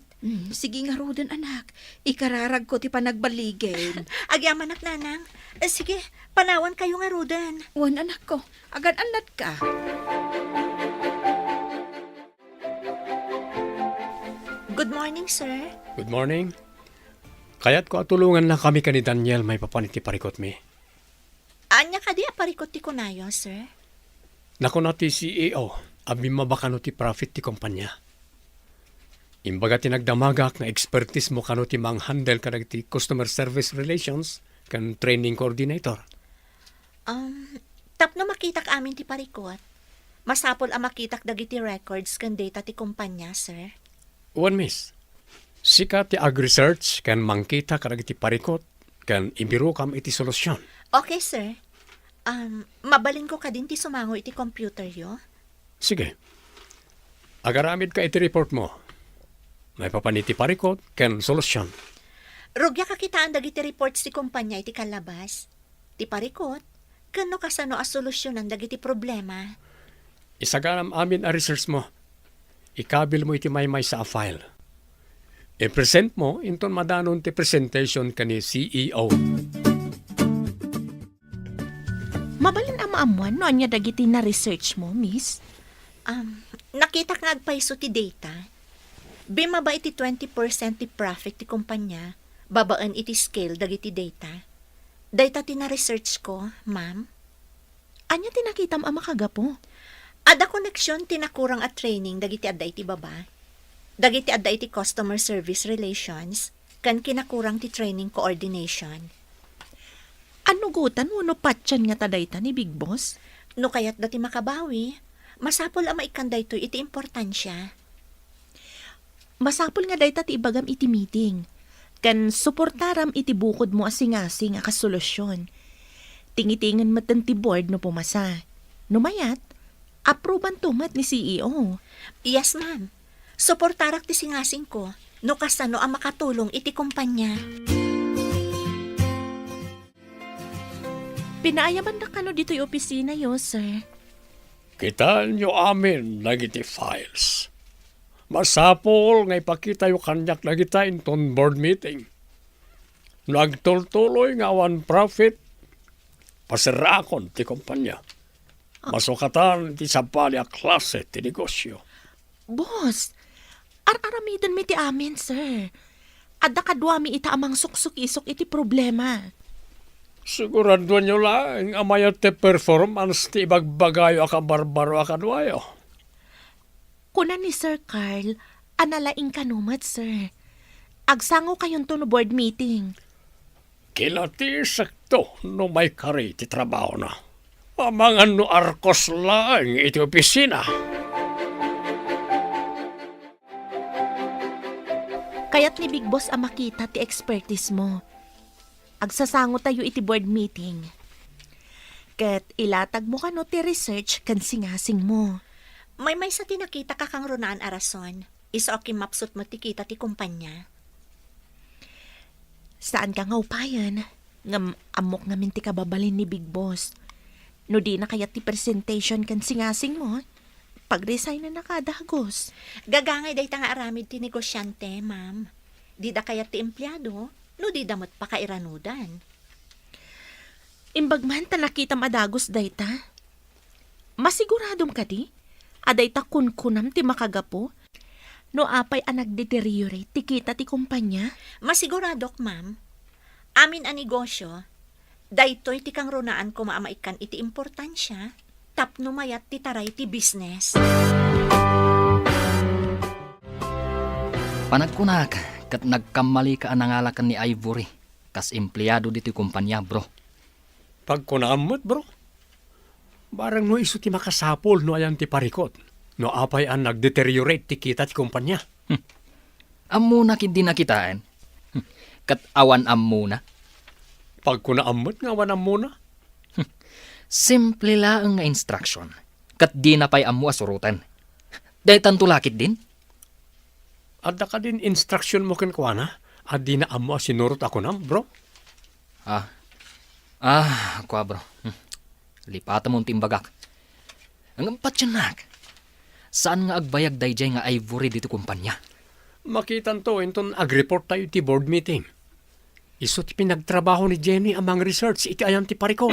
Sige nga rodan, anak. Ikararag ko ti panagbaligid. Agyaman ak nanang. Sige, panawan kayo nga rodan. Wan, anak ko. Agad-anad ka. Good morning, sir. Good morning. Kaya't ko atulungan na kami ka ni Daniel may papaniti parikot mi. Anya ka di aparikot ti kunayo, sir? Nako na ti CEO, abi mabakano ti profit ti kumpanya. Imbaga ti nagdamagak na expertise mo kano ti mang-handle ka ti customer service relations kan training coordinator. Tapno makitak amin ti parikot. Masapol ang makitak dagiti records kan data ti kumpanya, sir. One miss. Sika ti ag-research kan mangkita ka ti parikot kan ibiro kam iti solusyon. Okay, sir. Mabalin ko ka din ti sumango iti computer yo. Sige. Agaramid ka iti report mo. May papaniti parikot kan solusyon. Rugya kakitaan dagiti reports ti kumpanya iti kalabas. Ti parikot, kano kasano as solusyonan dagiti problema. Isaganam amin a research mo. Ikabil mo iti maymay sa a file. I-present mo inton madanon ti presentation ka ni CEO. Mabalin ang maamuan no anya dagiti na research mo, miss? Nakita nga agpaiso ti data. Bima ba iti 20% ti profit ti kumpanya, babaan iti scale dagiti data. Data ti na research ko, ma'am. Anya tinakitam ang makagapo? Ada koneksyon tinakurang at training dagiti adda iti baba. Dagiti adda iti customer service relations kan kinakurang ti training coordination. Ano gutan mo no patyan nga tadayta ni Big Boss? No kayat dati makabawi, masapol ang maikanday to iti importansya. Masapol nga dayta ti ibagam iti meeting. Kan suportaram iti bukod mo asing-asing nga kasolusyon. Tingitingan matan ti board no pumasa. No mayat, approvean tumat ni CEO. Yes, ma'am. Suportarak ti singasing ko, no kasano ang makatulong iti kumpanya. Pinaayaman na kano dito yung opisina yo, sir. Kitaan nyo amin nagiti files. Masapol nga ipakita yung kanyak nagita inton board meeting. Nagtultuloy nga awan profit, pasirakon ti kumpanya. Masukatan ti sabali a klase ti negosyo. Boss, ar-aramidan mi ti amin, sir. Adda kadwa mi ita amang suksuk-isok iti problema. Sigurado nyo lang amayat ti performance ti ibagbagayo aka barbaro akadwayo. Kuna ni Sir Carl, analaing kanumat, sir. Agsango kayon to no board meeting. Kilati sakto no may kari ti trabaho na. Amangan no arkos lang iti opisina. Kaya't ni Big Boss ang makita ti expertise mo. Agsasango tayo iti board meeting. Ket ilatag mo kano ti research kan singasing mo. May sa tinakita ka kang runaan arason. Iso aki mapsut mo ti kita ti kumpanya. Saan ka nga upayan? Ngam amok ngamin ti kababalin ni Big Boss. No di na kaya ti presentation kan singasing mo, pag-resign na nakadagos. Gagangay day ta nga aramid ti negosyante, ma'am. Di da kaya ti empleyado, no di damot pa kairanudan. Imbagman ta nakita madagos dayta. Masiguradom ka di? Aday ta kunkunam ti makagapo? No apay ang nagdeteriorate ti kita ti kumpanya? Masiguradok, ma'am. Amin a negosyo, daytoy ti kang runaan ko maamaikan iti importansya, tapno mayat ti taray ti business. Panagkunak, kat nagkamali ka anangalakan ni Ivory, kas empleyado dito kumpanya, bro. Pagkunamot, bro. Barang no iso ti makasapol no ayan ti parikot. No apay ang nagdeteriorate ti kita ti kumpanya. Amuna kindi nakitaan. Kat awan amuna. Pagkunaamot nga wanam muna. Simple lang nga instruction. Kat di na pa'y amu asurutan. Dahil tantulakit din. Adda ka din instruction mo kinkwana. At di na amo sinurot ako nam, bro. Kwa bro. Lipata mong timbagak. Ang patyanak. Saan nga agbayag dayjay nga Ivory dito kumpanya? Makitan to, inton ag-report tayo ti board meeting. Iso ti pinagtrabaho ni Jenny amang research iti ayan ti pariko.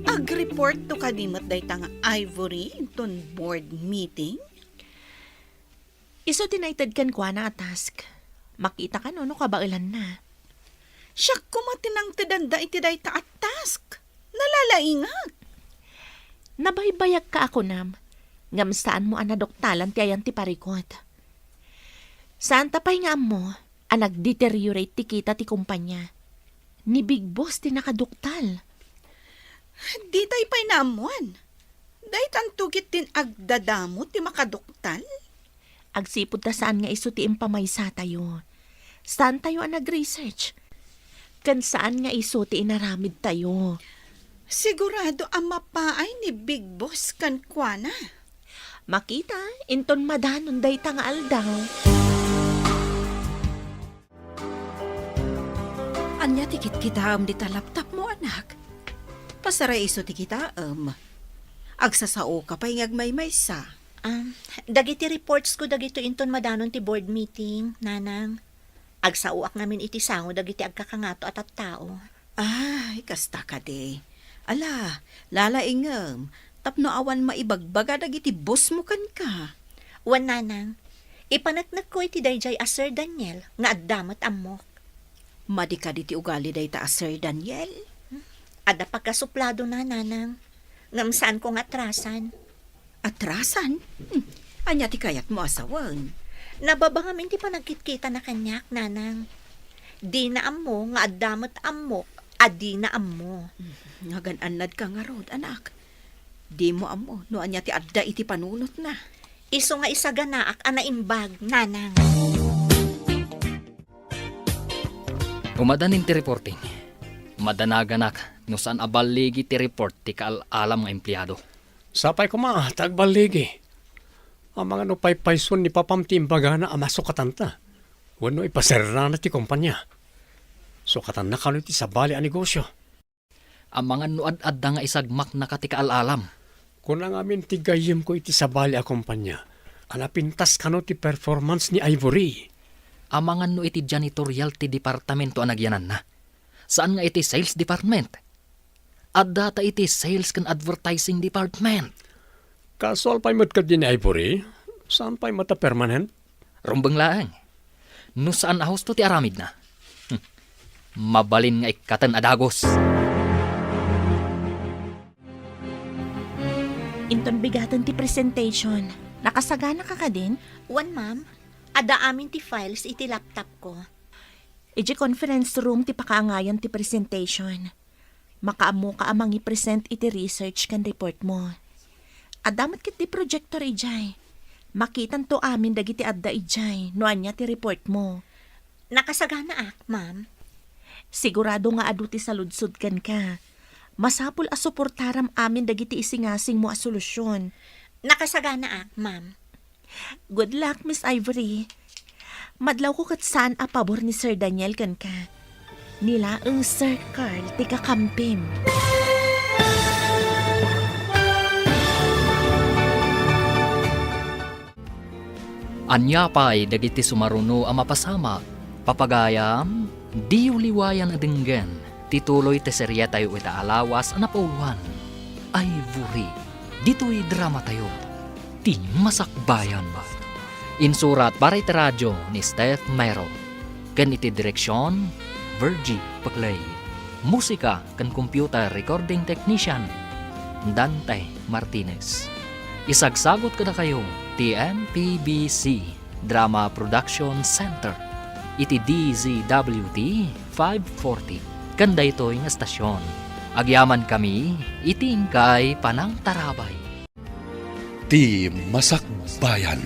Ag-report to kadimot dayta nga Ivory inton board meeting. Iso tinaited kan kwa na a task. Makita ka no kabailan na. Siya kumatinang tidanda iti dayta at task. Nalalaingag. Nabaybayag ka ako nam. Ngam saan mo anadoktalan ti ayan ti parikot. Saan tapay nga mo ang nag-deteriorate ti kita ti kumpanya. Ni Big Boss ti nakadoktal. Di tayo pa'y naamuan. Daytan tugit din agdadamo ti makadoktal. Agsipod ta saan nga iso ti impamaysa tayo. Saan tayo ang nag-research? Kan saan nga iso ti inaramid tayo. Sigurado ang mapaay ni Big Boss kan kuana. Makita, inton madanon day nga aldaw. Anya tikit kita di ta laptop mo, anak. Pasaray iso ti kita, agsasao ka pa'y ngagmay-may sa. Dagiti reports ko dagito inton madanon ti board meeting, nanang. Agsauak namin iti sango dagiti agkakangato at tao. Ay, kasta ka de. Ala, lalaingam. Tapno awan maibagbaga dagiti boss mo kan ka. Wan nanang, ipanatnag ko iti dayjay a Sir Daniel nga addamat amok. Madi ka diti ugali day ta Sir Daniel. Ada pagkasuplado na, nanang. Ngam saan ko nga atrasan. Atrasan? Anya ti kayat mo asawan. Nababangamin ti pa nagkitkita na kanyak, nanang. Di na ammo, nga adamot ammo, adi na ammo. Ngagananad ka nga rod, anak. Di mo amo, no anya ti adda iti panunot na. Iso nga isa ganaak anaimbag, nanang. Umadanin ti reporting. Madanaganak no saan abaligi ti report ti kaalalam nga empleyado. Sapay ko tagbaligi. Ang mga nupay-payson ni papamtimbaga na amasukatan ta. Wano ipaserra na ti kumpanya. Sukatan na kano ti sabali a negosyo. Ang mga nuad-adda nga isagmak na ka ti kaalalam. Kung ang amin tigayim ko iti sabali a kumpanya, anapintas kano ti performance ni Ivory. Ang mga no iti janitorial ti departamento anagyanan na. Saan nga iti sales department? At data iti sales kan advertising department. Kasol pa'y mat ka din ni Ivory, saan pa'y mata permanent? Rumbang laang. No saan ahos to ti aramid na? Mabalin nga ikatan adagos. Inton bigatan ti presentation. Nakasagana ka ka din? Wan, ma'am. Ada amin ti files iti laptop ko. Iji conference room ti pakaangayan ti presentation. Makaamo ka amang i-present iti research kan report mo. Adamat kit ti projector ijay. Makitan to amin dagiti adda ijay no anya ti report mo. Nakasagana ma'am. Sigurado nga adu ti saludsod kan ka. Masapul a suportaram amin dagiti isingasing mo a solusyon. Nakasagana ma'am. Good luck, Miss Ivory. Madlaw ko kat saan a pabor ni Sir Daniel kan ka. Nila ang Sir Carl ti kakampim. Anya pa'y dagiti sumaruno a mapasama. Papagayam, di uliwayan adenggan. Tituloy te serya tayo ita alawas a napauluhan. Ivory, dito'y drama tayo. Ti masakbayan ba? Insurat para iti radyo ni Steph Mero. Kan iti direksyon, Virgie Paclay. Musika kan computer recording technician, Dante Martinez. Isagsagot kada kayo, TMPBC Drama Production Center. Iti DZWT 540. Kanda ito'y nga estasyon. Agyaman kami, itingkay panang tarabay. Ti Masakbayan.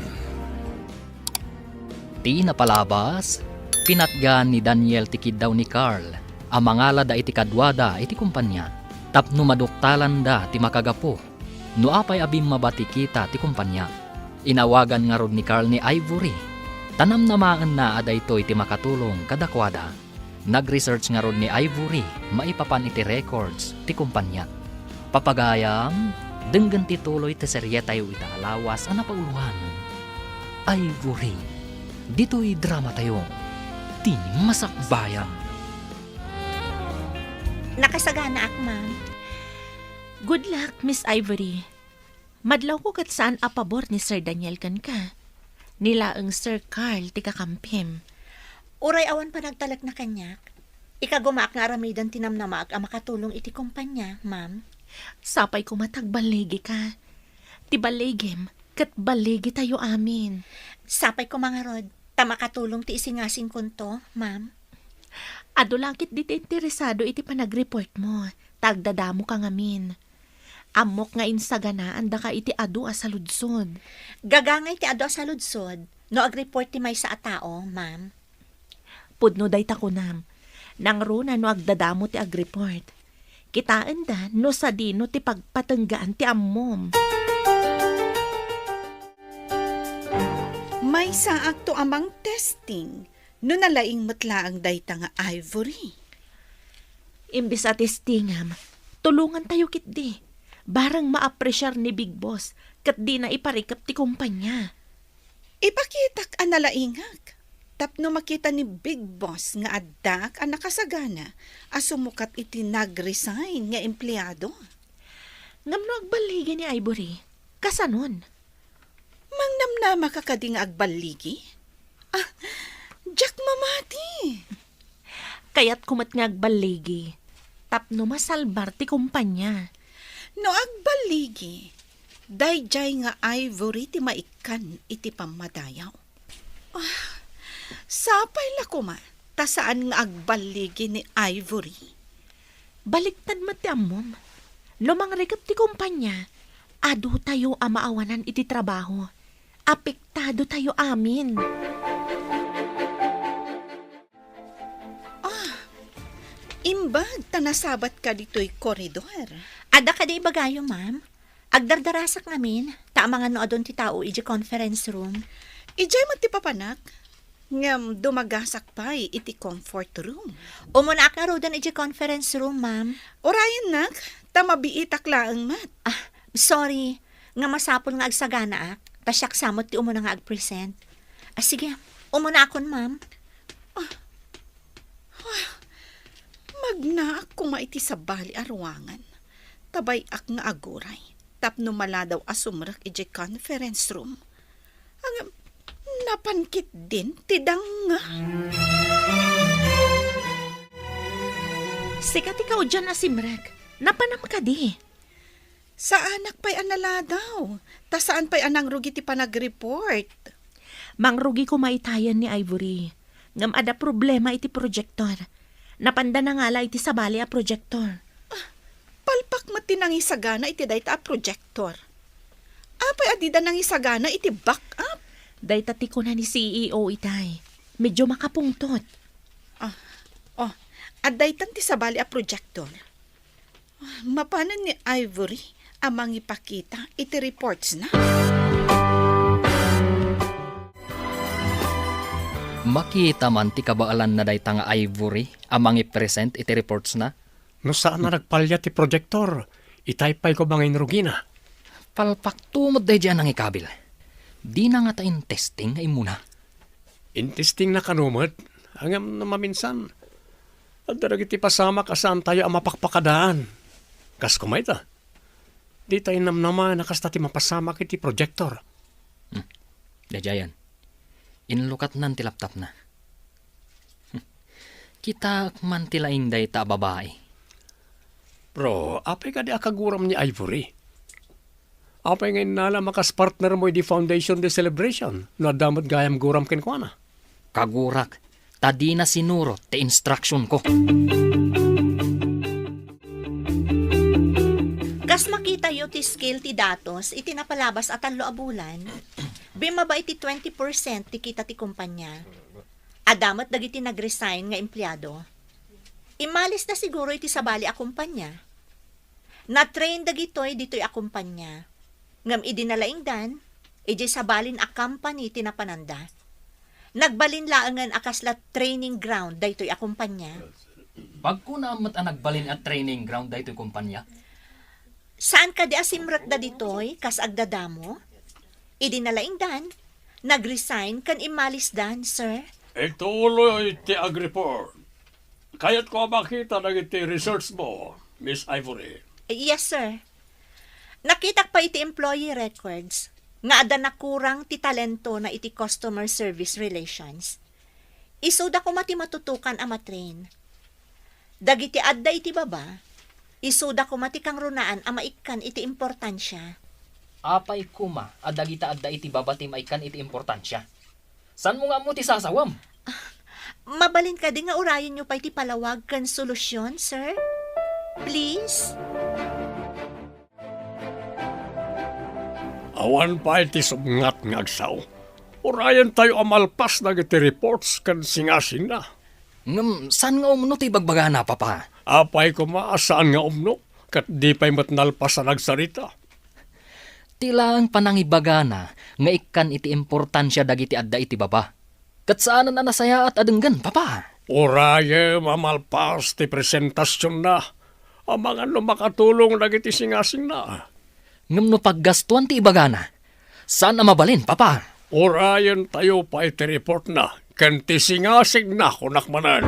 Ti napalabas, pinatgan ni Daniel tikid daw ni Carl, ang mangala da iti kadwada iti kumpanya, tapno maduktalan da ti makagapo, no apay abim mabati kita ti kumpanya. Inawagan nga rod ni Carl ni Ivory, tanam namaan na aday ito iti makatulong kadakwada. Nag-research nga rod ni Ivory, maipapan iti records ti kumpanya. Papagayam, denggan tituloy ti serye tayo ita alawas ang napauluhan. Ivory, dito'y drama tayo. Ti masakbayan. Nakasagana ma'am. Good luck, Miss Ivory. Madlaw ko kat saan a pabor ni Sir Daniel kan ka. Nila ang Sir Carl ti kakampim. Uray awan pa nagtalak na kanyak. Ikagumaak nga aramidan tinamnamaak ang makatulong iti kumpanya, ma'am. Sapay ko matagbaligi ka. Ti baligim, kat baligi tayo amin. Sapay ko mga rod, makatulong ti isingasing kunto, ma'am. Ado langkit di ti interesado iti panag-report mo. Tagdadamo ka ngamin. Amok nga insaganaan da ka iti adu a saludsod. Gagangay ti adu a saludsod, no ag-report ti may sa atao, ma'am. Pudno day takunam. Nang runa no agdadamo ti ag-report. Kitaan da no sa dino ti pagpatenggaan ti ammom. May saak to amang testing, no nalaing matla ang dayta nga Ivory. Imbis a testingam, tulungan tayo kit di. Barang maapresyar ni Big Boss, kat di na iparikap ti kumpanya. Ipakitak ang nalaingak. Tapno makita ni Big Boss nga addak ang nakasagana, asumukat iti nag-resign nga empleyado. Ngamno agbaligi ni Ivory, kasanon? Mangnamnama ka kading agbaligi? Jack mamati. Kaya't kumat nga agbaligi. tapno masalbar ti kumpanya. No agbaligi, dayjay nga ivory ti maikan iti pamadayaw. Sapay la kuma, ta saan nga agbaligi ni ivory. Baliktad mo ti ammom. Lumangrikap ti kumpanya, adu tayo amaawanan iti trabaho. Apektado tayo amin. Imbag tanasabat ka dito'y koridor. Ada ka di bagayo, ma'am. Agdardarasak namin, ta mga no adon ti tao iji conference room. Ijay mo ti papanak, ngam dumagasak pa iti comfort room. Umuna ka rodan iji conference room, ma'am. Orayan nak, tamabiitak laang mat. Sorry, nga masapol nga agsagana ak. Tasyak samot ti umuna nga agpresent. Sige, umuna akon, ma'am. Magnaak kumaiti sa bali arwangan. Tabay ak nga aguray. Tapno maladaw asumrak iji conference room. Ang napankit din tidang nga. Sikat ikaw dyan na simrek. Napanam ka di. Sa anak pa'y analadaw. Ta saan pa'y anang rugi ti panag-report. Mangrugi ko maitayan ni Ivory. Ngam ada problema iti projector. Napanda na nga la iti sabali a projector. Palpak matinang isagana iti dayta a projector. Apay adida nang isagana iti backup. Dayta ti ko na ni CEO itay. Medyo makapungtot. Adaytan ti sabali a projector. Mapanan ni Ivory amang ipakita iti reports na. Makita man ti kabaalan na dayta nga Ivory amang i-present iti reports na. No saan na nagpalya ti projector? Itaypay ko bangin rugina. Palpak tumod day dyan ang ikabil. Di na nga tayo testing ay muna. Intesting na kanumot, hanggang na maminsan. At daragiti pasama kasaan tayo ang mapakpakadaan. Kas kumay ta. Di tayo namnaman nakasta ti mapasama kiti projector. Dajayan. Inlukat nan ti laptop na. Kita man ti laing day ta babae. Bro, apay ka di akaguram ni Ivory. Apay ngayon nala makas partner mo di foundation de celebration. No damot gayam guram kenkwana. Kagurak. Tadi na sinuro ti instruction ko. Kas makita yo ti skill ti datos, iti napalabas at talo a bulan, bimaba iti 20% ti kita ti kumpanya. Adamat dagiti nag-resign nga empleyado. Imalis na siguro iti sabali a kumpanya. Na-train dagitoy ditoy a kumpanya. Ngam idinalaing dan, iti sabalin a company ti napananda. Nagbalin laangan akasla training ground daytoy a kumpanya. Pagkunamat ang nagbalin at training ground daytoy kumpanya. Saan ka di asimrat da ditoy kas agdadamo? Idinalaing dan, nag-resign kan imalis dan, sir. Ituloy ti ag-report. Kaya't ko makita na iti research mo, Miss Ivory. Yes, sir. Nakitak pa iti employee records nga ada na kurang ti talento na iti customer service relations. Isuda ko mati matutukan a matrain. Dagiti adda iti baba, isuda ko mati kang runaan a maikan iti importansya. Apay kuma, adagita adda iti babati maikan iti importansya. San mo nga mo ti sasawam? Mabalin ka di nga urayan nyo pa iti palawag kan solusyon, sir? Please? Awan pa iti subngat nga agsaw. Urayan tayo amalpas na iti reports kan singasing na. Ngam, san nga umno ti bagbaga na, papa? Apay ko maasaan nga umno, kat di pa'y matnalpas na nagsarita. Tila ang panangibaga na, nga ikan iti importansya dagiti adda iti baba. Kat saan na nasaya at adenggan, papa? Uraye mamalpas ti presentasyon na. Ang mga makatulong dagiti singasing na. Ngam no paggastuan ti ibaga na. Saan na mabalin, papa? Urayan tayo pa iti report na. Kan ti singasing na kunakmanan.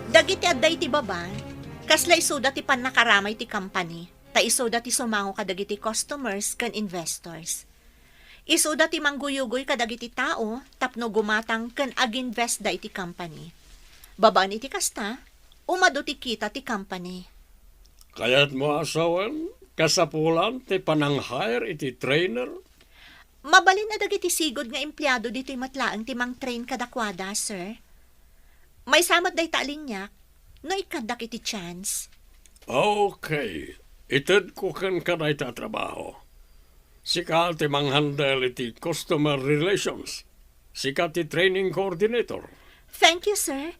Dagiti adday ti baba, kasla isuda ti pan nakaramay ti company, ta isuda ti sumango kadagiti customers kan investors. Isuda ti mangguyugoy kadagiti tao, tapno gumatang ken aginvest da iti company. Babaan iti kasta, umado ti kita ti company. Kaya't mo asawan, kasapulan ti panang-hire iti trainer. Mabalin na dagiti sigod nga empleyado dito'y matlaang ti mang-train kadakwada, sir. May samat day talinyak, no ikadak iti chance. Okay, itad ko kan kanay tatrabaho. Sika ti manghandle iti customer relations. Sika ti training coordinator. Thank you, sir.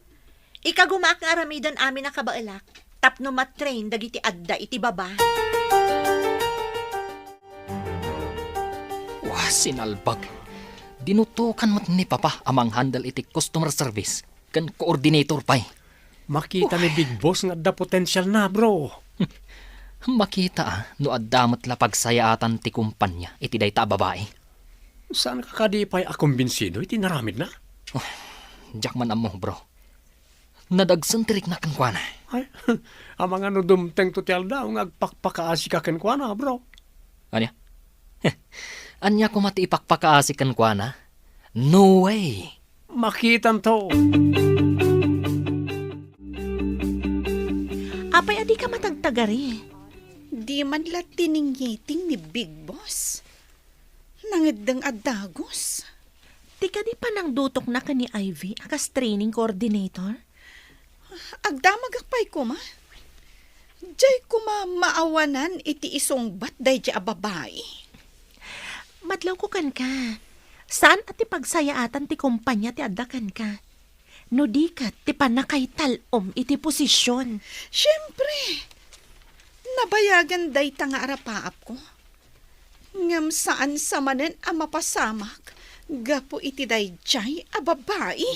Ikagumak nga aramidan amin na kabailak, tapno matrain dagiti adda iti baba. Wah, sinalbag. Dinutukan mat ni Papa amang handle iti customer service kan coordinator pa'y. Makita ni Big Boss nga da potential na, bro. Makita no addamat la pagsayaatan ti kumpanya iti dayta a babae. Saan ka kadipay akumbinsido iti naramid na? Diyak man amo, bro. Nadagsan tirik na kankwana. Ay, ang mga nudumteng tutel daw nga agpakpakaasi ka kenkwana, bro. Anya? Anya ko mati ipakpakaasi kankwana? No way! Makitan to. Apay adi ka matagtagari. Di man la tiningyiting ni Big Boss. Nangadang adagos. Di ka di pa nang dutok na ka ni Ivy akas training coordinator? Agdamagakpay ko ma. Diyay ko maawanan iti isong batday di babae. Madlaw ko kan ka. Saan at ipagsayaatan ti kumpanya ti adakan ka? No di ka ti panakay talom iti posisyon. Siyempre, nabayagan day nga arapaap ko. Ngam saan sa manen ang mapasamak, gapo iti day jay a babae.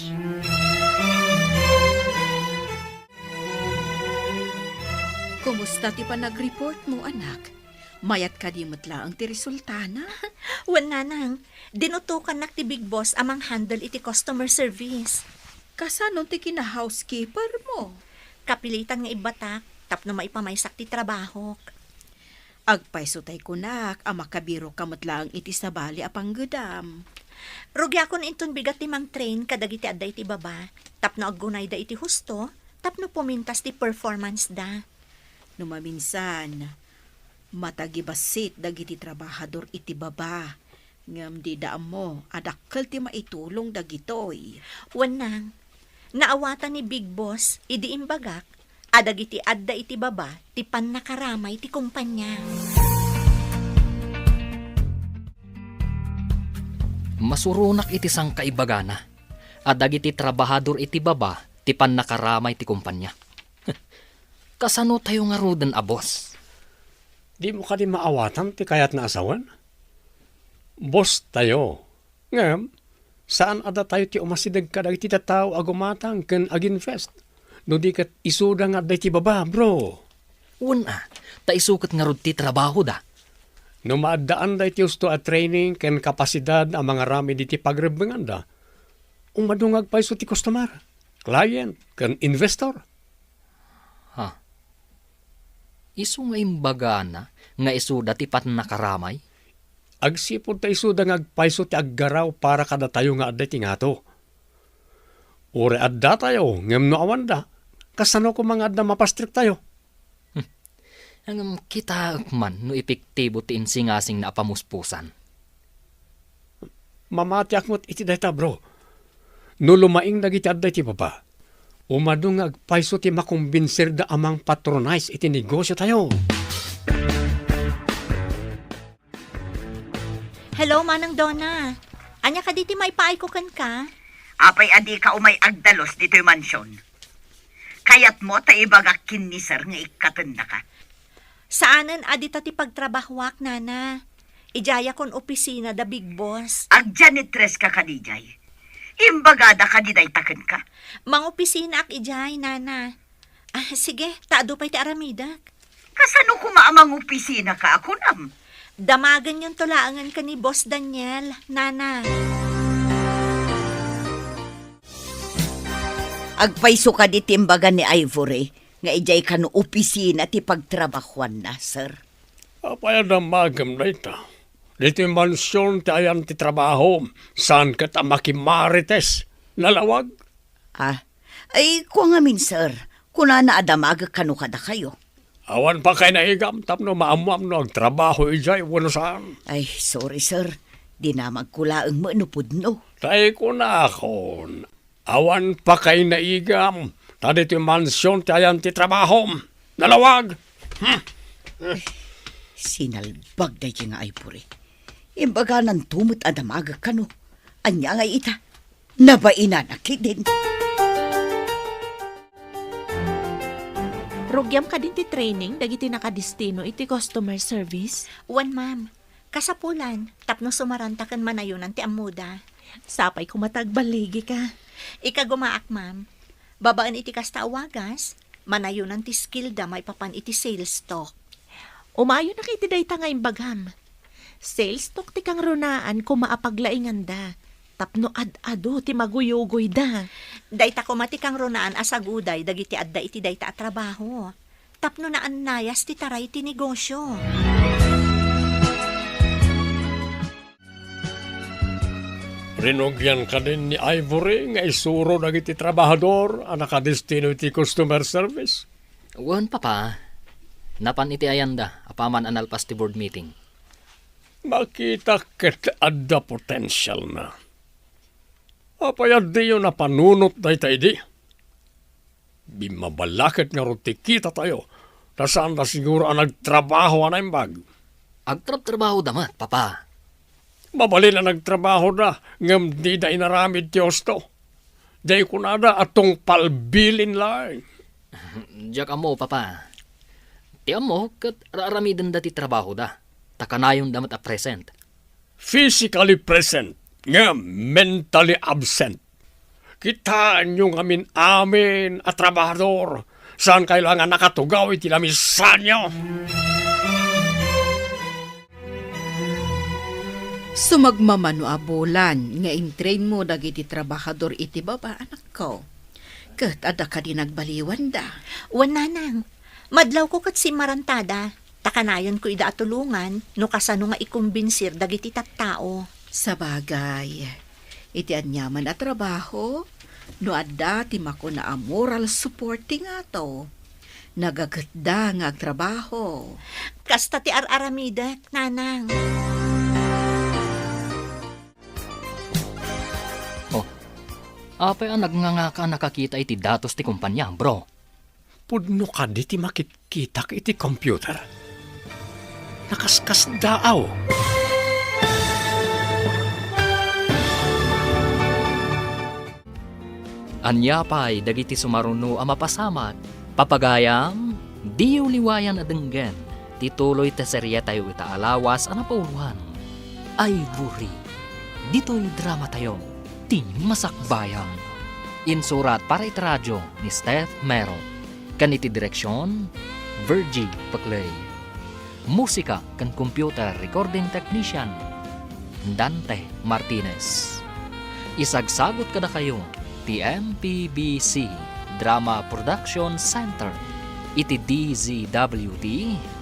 Kumusta ti pa nag-report mo, anak? Mayat ka di matla ang ti resultana? Wan nanang, dinutukan nak ti Big Boss amang handle iti customer service. Kasano ti kina-housekeeper mo? Kapilitan nga ibatak, tapno maipamaysak ti trabaho. Agpaisutay ko nak, ang makabiro ka matla ang iti sabali a panggedam. Rugya ko na inton bigat ti mang-train kadagiti adda iti baba, tapno aggunay da iti husto, tapno pumintas ti performance da. Numaminsan, matagibasit dagiti trabahador iti baba. Ngam di daam mo, adakkel ti maitulong dagitoy. Wanang, naawatan ni Big Boss, idi imbagak, adagiti adda iti baba, ti pannakaramay ti kumpanya. Masurunak iti sang kaibagana. Adagiti trabahador iti baba ti pannakaramay ti kumpanya. Kasano tayo nga rudan a boss? Di mo ka di maawatan ti kayat na asawan? Boss tayo. Ngam, saan ada tayo ti umasidag ka dagiti tataw agumatang ken aginvest? No di kat isuda nga day ti baba, bro. Una, taisukat nga rud ti trabaho da. No maadaan day ti usto at training ken kapasidad ang mga rami di ti pagrebengan da. Umadungag pa iso ti customer, client, ken investor. Isu nga imbagana nga isuda ti pannakaramay. Agsipod ta isuda nga agpaiso ti aggaraw para kada tayo nga adda ti ngato. Ure adda tayo, ngem no awanda. Kasano ko mga adda mapastrik tayo? Ang kita man no epektibo ti insingasing na apamuspusan. Mamati akmot iti dayta, bro. No lumaing dagiti adda ti baba. Umadung agpaiso ti makumbinser da amang patronize iti negosyo tayo. Hello, Manang Donna. Anya ka diti maipaay ko kan ka? Apay adi ka umay agdalos dito'y mansyon. Kayat mo ta ibagak kinisar nga ikatenda ka. Saanan adita ti pagtrabahwak, nana? Ijaya kon opisina da Big Boss. Agjanitres ka kadijay. Imbagada ka diday taken ka. Mang opisina ak ijay, nana. Sige, taado pa'y ti aramidak. Kasano kumaamang opisina ka ako nam? Damagan yung tulaangan ka ni Boss Daniel, nana. Agpaiso ka di timbaga ni Ivory, nga ijay ka no opisina ti pagtrabahuan na, sir. Apaya damagam na ita. Dito yung mansyon ti ayan ti trabaho. Saan ka ta makimarites? Nalawag? Ay, ko nga min, sir. Kuna na adamag kanu kada kayo. Awan pa kay naigam. Tapno maamuam no. Ang trabaho ijay. Wano saan? Ay, sorry, sir. Di na magkulaang manupod, no. Tay ko na akon. Awan pa kay naigam. Tadi ti mansyon ti ayan ti trabaho. Nalawag! Sinalbag da nga ay puri. Imbaga ng tumot adamaga kanu. Anya nga ita. Nabaina na kidin. Rugyam ka din ti training, dagiti nakadistino iti customer service. Wan, ma'am. Kasapulan, tapno sumaranta kan manayunan ti amuda. Sapay ko matagbaligi ka. Ika gumaak, ma'am. Babaan iti kasta awagas, manayunan ti skill da may papan iti sales talk. Umayo na kiti dayta nga imbagam. Sales talk ti kang runaan ko maapaglaingan da. Tapno ad-ado ti maguyugoy da. Dayta ko mati kang runaan asaguday dagiti adda iti dayta at trabaho. Tapno na annayas ti taray ti negosyo. Rinugyan ka din ni Ivory nga isuro dagiti trabahador ang nakadestino iti customer service. Wan, papa. Napan iti ayanda, apaman analpas ti board meeting. Makita ket adda potential na. Apayad di yun na panunot day tayo di. Bimabalakit nga ruti kita tayo. Nasaan na siguro ang nagtrabaho na imbag. Agtrab-trabaho damat, papa. Mabali na nagtrabaho na, ngam di da inaramid ti osto. Day ko na da atong palbilin lang. Diyak amo, papa. Ti amo, kat raramidan da ti trabaho da. Takanayon damat a present. Physically present, ngam mentally absent. Kitaan nyo amin at trabahador. Saan kailangan nakatugaw iti lamisan nyo? Sumagmamano abulan nga intrain mo dagiti trabahador iti baba anak ko. Kat ada ka din nagbaliwan da. Wan, nanang. Madlaw ko kat si Marantada. Takanayon ko ida atulungan no kasano nga ikumbensir dagiti tattao. Sa bagay, iti anyaman at trabaho, no adda ti mako na a moral supporting ato. Nagaganda nga agtrabaho. Kasta ti ar-aramidak, nanang. Apay ang nagnganga ka nakakita iti datos ti kumpanya, bro. Pudno ka di ti makikita iti computer. Nakaskas daaw. Anyapay dagiti sumaruno a mapasamat. Papagayam, di uliwayan adenggen. Tituloy te serye tayo ita alawas a napauluhan. Ivory. Dito'y drama tayo. Ti masakbayang. Insurat para iti radyo ni Steph Mero. Kaniti direksyon, Virgie Paclay. Musika kan computer recording technician, Dante Martinez. Isagsagot kada kayo, ti MPBC Drama Production Center, iti DZWD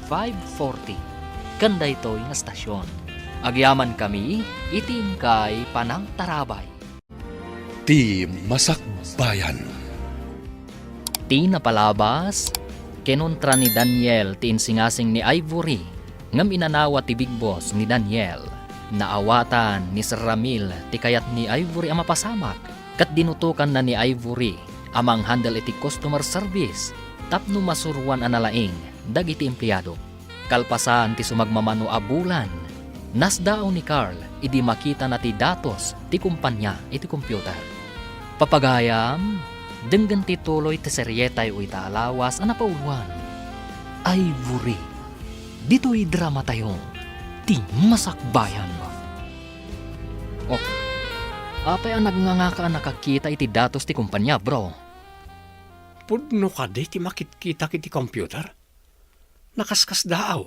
540. Kanda ito'y nga stasyon. Agyaman kami, itingkay panang tarabay. Ti Masakbayan. Ti napalabas, kinontra ni Daniel ti insingasing ni Ivory, ngam inanawa ti big boss ni Daniel. Naawatan ni Sir Ramil ti kayat ni Ivory ang mapasamak, kat dinutukan na ni Ivory amang handle iti customer service, tapno masuruan analaing dagiti empleyado. Kalpasan ti sumagmamano a bulan, nasdao ni Carl idi makita na ti datos ti kumpanya iti computer. Papagayam, denggan ti tuloy ti seryetay o itaalawas a napauluan. Ivory, dito'y drama tayo, ti masakbayan. Oh, apay ang nagnganga nakakita iti datos ti kumpanya, bro. Pudno ka di ti makikita iti computer. Nakaskas daaw.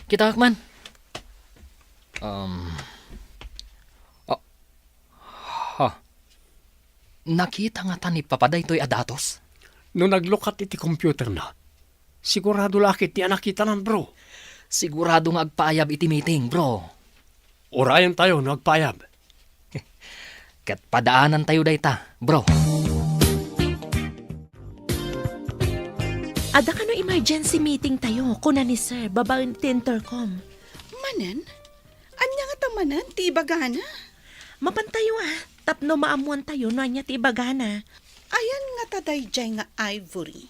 Kita man. Nakita nga tani papaday to'y adatos. No naglukat iti computer na, sigurado lakit ti nakita nan bro. Sigurado nga agpaayab iti meeting, bro. Urayan tayo nagpayab. Kat padaanan tayo dayta, bro. Ada ka no emergency meeting tayo, kuna ni sir, babaen ti intercom. Manan? Anya nga tamanan, ti ibagana. Mapantayo tapno maamuan tayo no anya ti ibagana. Ayan nga tadayjay nga Ivory.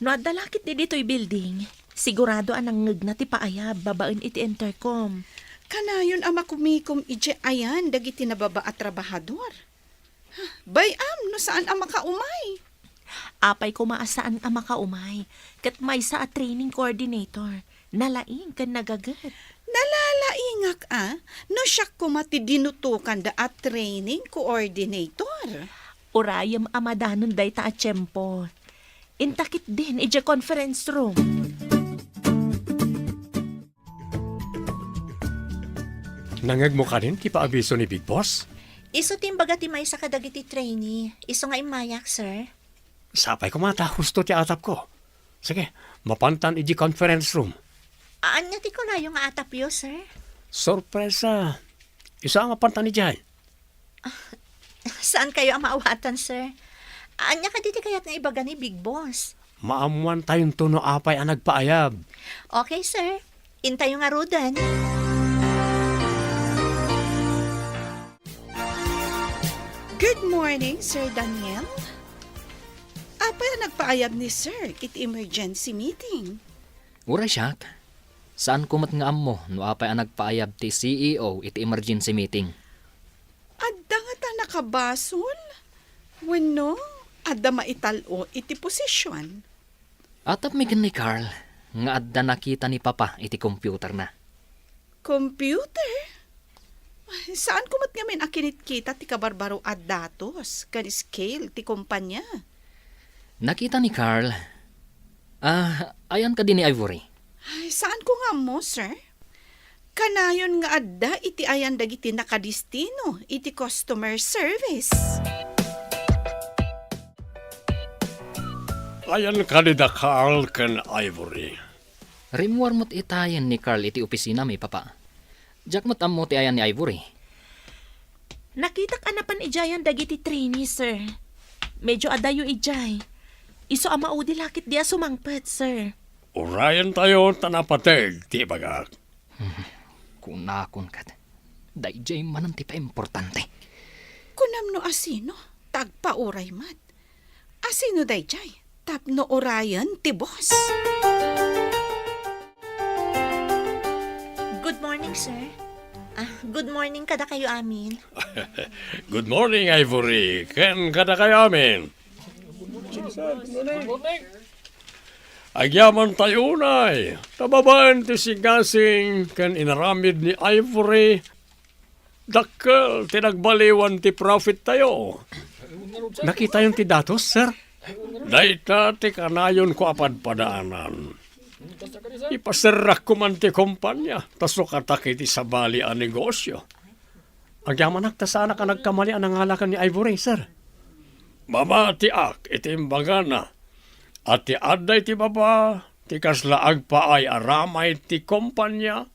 No adalakit di dito'y building, sigurado anang ngeg na ti paayab, babaen iti intercom. Kanayon ama kumikom ije ayan dagiti nababa at trabahador. Bayam no saan ama kaumay. Apay ko maasaan ang makaumay, kat may sa a training coordinator, nalaing kan nagagat. Nalalaingak no siya kumati dinutukan da at training coordinator. Urayam amadanon day ta at tiyempo. Intakit din ije conference room. Nangag mo ka rin, ti paabiso ni Big Boss? Iso timbaga ti may sa kadagiti trainee. Iso nga imayak, sir. Sapay ko mata, husto ti atap ko. Sige, mapantan iji conference room. Anya ti ko na yung atapyo, sir. Sorpresa. Isa ang mapantan ni Jai. Saan kayo ang maawatan, sir? Anya ka diti kayat nga ibaga ni Big Boss. Maamuan tayong tuno apay ang nagpaayab. Okay, sir. Intayo nga rudan. Good morning, Sir Daniel. Apa yung nagpaayab ni Sir iti emergency meeting? Uray siyak. Saan kumat nga ammo no apay ang nagpaayab ti CEO iti emergency meeting? Adda nga ta nakabasol? Wenno, adda maitalo iti posisyon. Atap mi ni Carl, nga adda nakita ni Papa iti computer na. Computer? Saan kumat ngamin akinit kita ti kabarbaro at datos, kan scale ti kumpanya? Nakita ni Carl. Ayan ka din ni Ivory. Ay, saan ko nga mo, sir? Kanayon nga adda iti ayan dagiti nakadistino, iti customer service. Ayan ka ni da Carl kan Ivory. Rimuar mo't itayan ni Carl iti opisina mi Papa. Jack mo't ammo ti ayan ni Ivory. Nakitak anapan ijayan dagiti trainee, sir. Medyo adayo ijay. Iso ama udi lakit dia sumangpet, sir. Urayan tayo tanapateg, ti bagak. Kunakon kat. Dayjay manan ti pa importante. Kunam no asino, tagpauray mat. Asino dayjay, tapno orayan ti boss. Good morning, sir. Good morning kada kayo amin. Good morning, Ivory. Ken kada kayo amin. Agyaman tayo unay. Tababaan ti sigasing ken inaramid ni Ivory. Dakkel, tinagbaliwan ti profit tayo. Nakita yung ti datos, sir? Dayta ti kanayon ko apadpadaanan. Ipaserak ko man ti kumpanya, taso katakit isabali ang negosyo. Agyaman sana ka nagkamali ang nangalakan ni Ivory, sir. Mamatiak itimbaga na. At ti aday ti baba, ti kaslaag pa ay aramay ti kumpanya.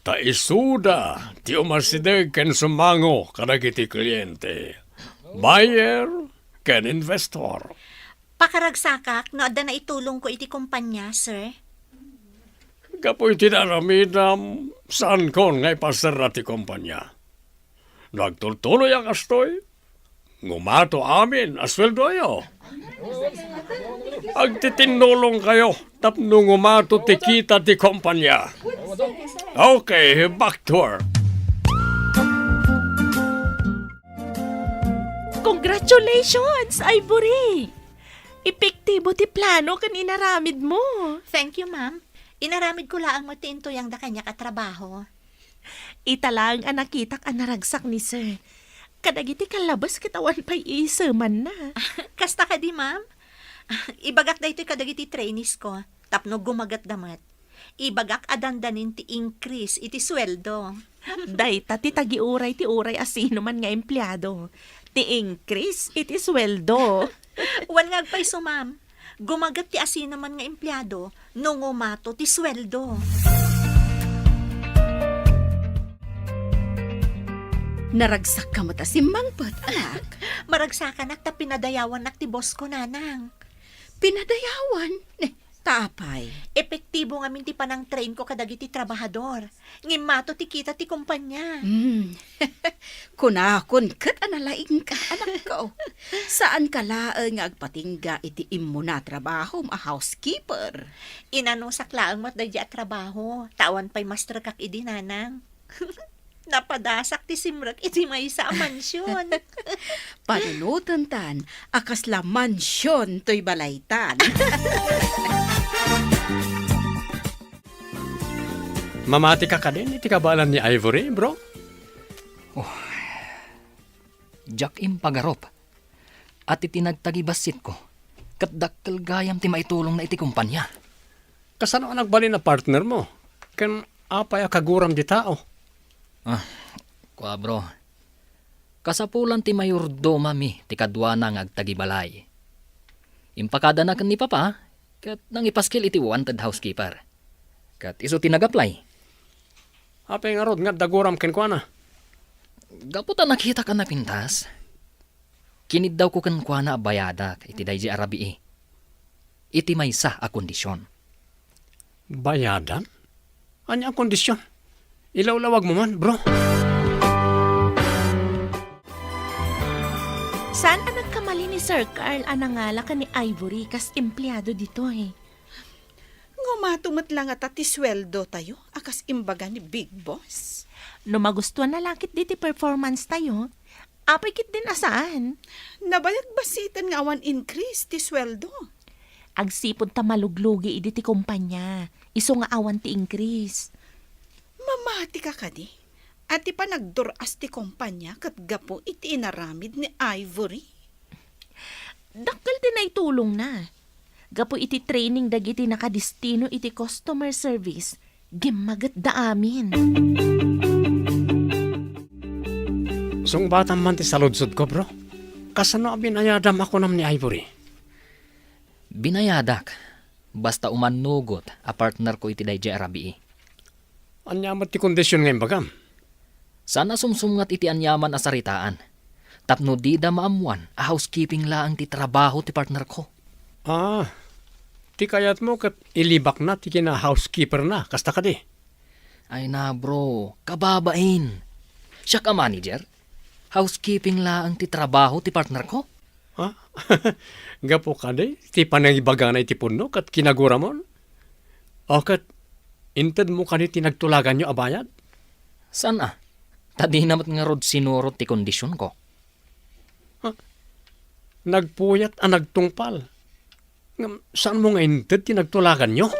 Ta isuda, ti umasideg ken sumango kadagiti kliyente. Buyer ken investor. Pakaragsakak, no adda na itulong ko iti kumpanya, sir. Kapoy tinaramidam saan kon ngay pasara ti kumpanya. Nagtultuloy ang astoy. Ngumato amin asweldo yo. Agtitinulong kayo tapno ngumato ti kita ti kumpanya. Okay, back to work. Congratulations, Ivory! Epektibo ti plano kan inaramid mo. Thank you, ma'am. Inaramid ko laang matinto yang da kanya katrabaho. Italang ang nakitak ang naragsak ni sir. Kadagiti kalabas kitawan pa'y isaman na. Kasta ka di, ma'am? Ibagak da ito'y kadagiti trainees ko. Tapno gumagat damat. Ibagak adandanin ti increase iti sweldo. Dayta ti tagiuray ti uray asino man nga empleyado. Ti increase iti sweldo. Wan nga agpay so, ma'am. Gumagat ti asin naman nga empleyado, nung umato ti sweldo. Naragsak ka mata si Mangpet, anak. Maragsakan ta pinadayawan nak ti boss ko, nanang. Pinadayawan. Tapay. Epektibo nga ti panang train ko kadagiti trabahador. Ngimato ti kita ti kumpanya. Kunakon kat analaing ka, anak ko. Saan ka laeng nga agpatingga iti imo na trabaho, a housekeeper? Inano saklaang mat daydi at trabaho. Tawan pa'y master kak idi, nanang. Napadasak ti simrek iti may sa mansyon. Panunutan tan, akas la mansyon to'y balaytan. Mamati ka din, iti kabalan ni Ivory, bro. Jack impagarop. At itinagtagibasit ko. Kat dakkel gayam ti maitulong na iti kumpanya. Kasano ang nagbalin na partner mo? Kan apay kaguram di tao. Kwa bro. Kasapulan ti mayordoma mi ti kadwa na ngagtagibalay. Impakada na kan ni papa, kat nang ipaskil iti wanted housekeeper. Kat iso tinag-apply. Apay nga rod nga daguram ken kwa na. Gaputa nakita ka na pintas. Kinid daw ko kan kwa na bayadak iti dayji arabi eh. Iti maysa a kondisyon. Bayadan? Anya ang kondisyon? Ilawlawag mo man, bro. Saan ang nagkamali ni Sir Carl anangala ka ni Ivory kas empleyado dito eh? Ngumatumat lang at ati sweldo tayo, akas imbaga ni Big Boss. No magustuhan na lakit diti performance tayo, apay kit din asaan. Nabayag basitan nga awan increase ti sweldo. Agsipod ta maluglugi idi ti kumpanya, iso nga awan ti increase. Mamati ka kadi. At ti pa nagduras ti kumpanya kat gapo iti inaramid ni Ivory. Dakkel din ay tulong na. Gapo iti training dagiti nakadistino iti customer service, gimagat da amin. Sung batang man ti saludsod ko, bro. Kasano binayadam ako nam ni Ivory? Binayadak. Basta umanugot a partner ko iti dayji arabi eh. Anya ti kondisyon ngayon bagam? Sana sumsumngat iti anyaman asaritaan. Tapno di da maamuan, a housekeeping laang ti trabaho ti partner ko. Ti kayat mo kat ilibak na ti kina housekeeper na, kasta ka di. Ay na bro, kababain. Siya ka manager? Housekeeping laang ti trabaho ti partner ko? Gapo ka di, ti panangibaga na iti puno kat kinagura mo? O kat inted mo ka di tinagtulagan nyo abayad? Sana? Tadi namat nga rod sinurot ti kondisyon ko. Nagpuyat ang nagtungpal. Saan mo nga inted tinagtulagan nyo?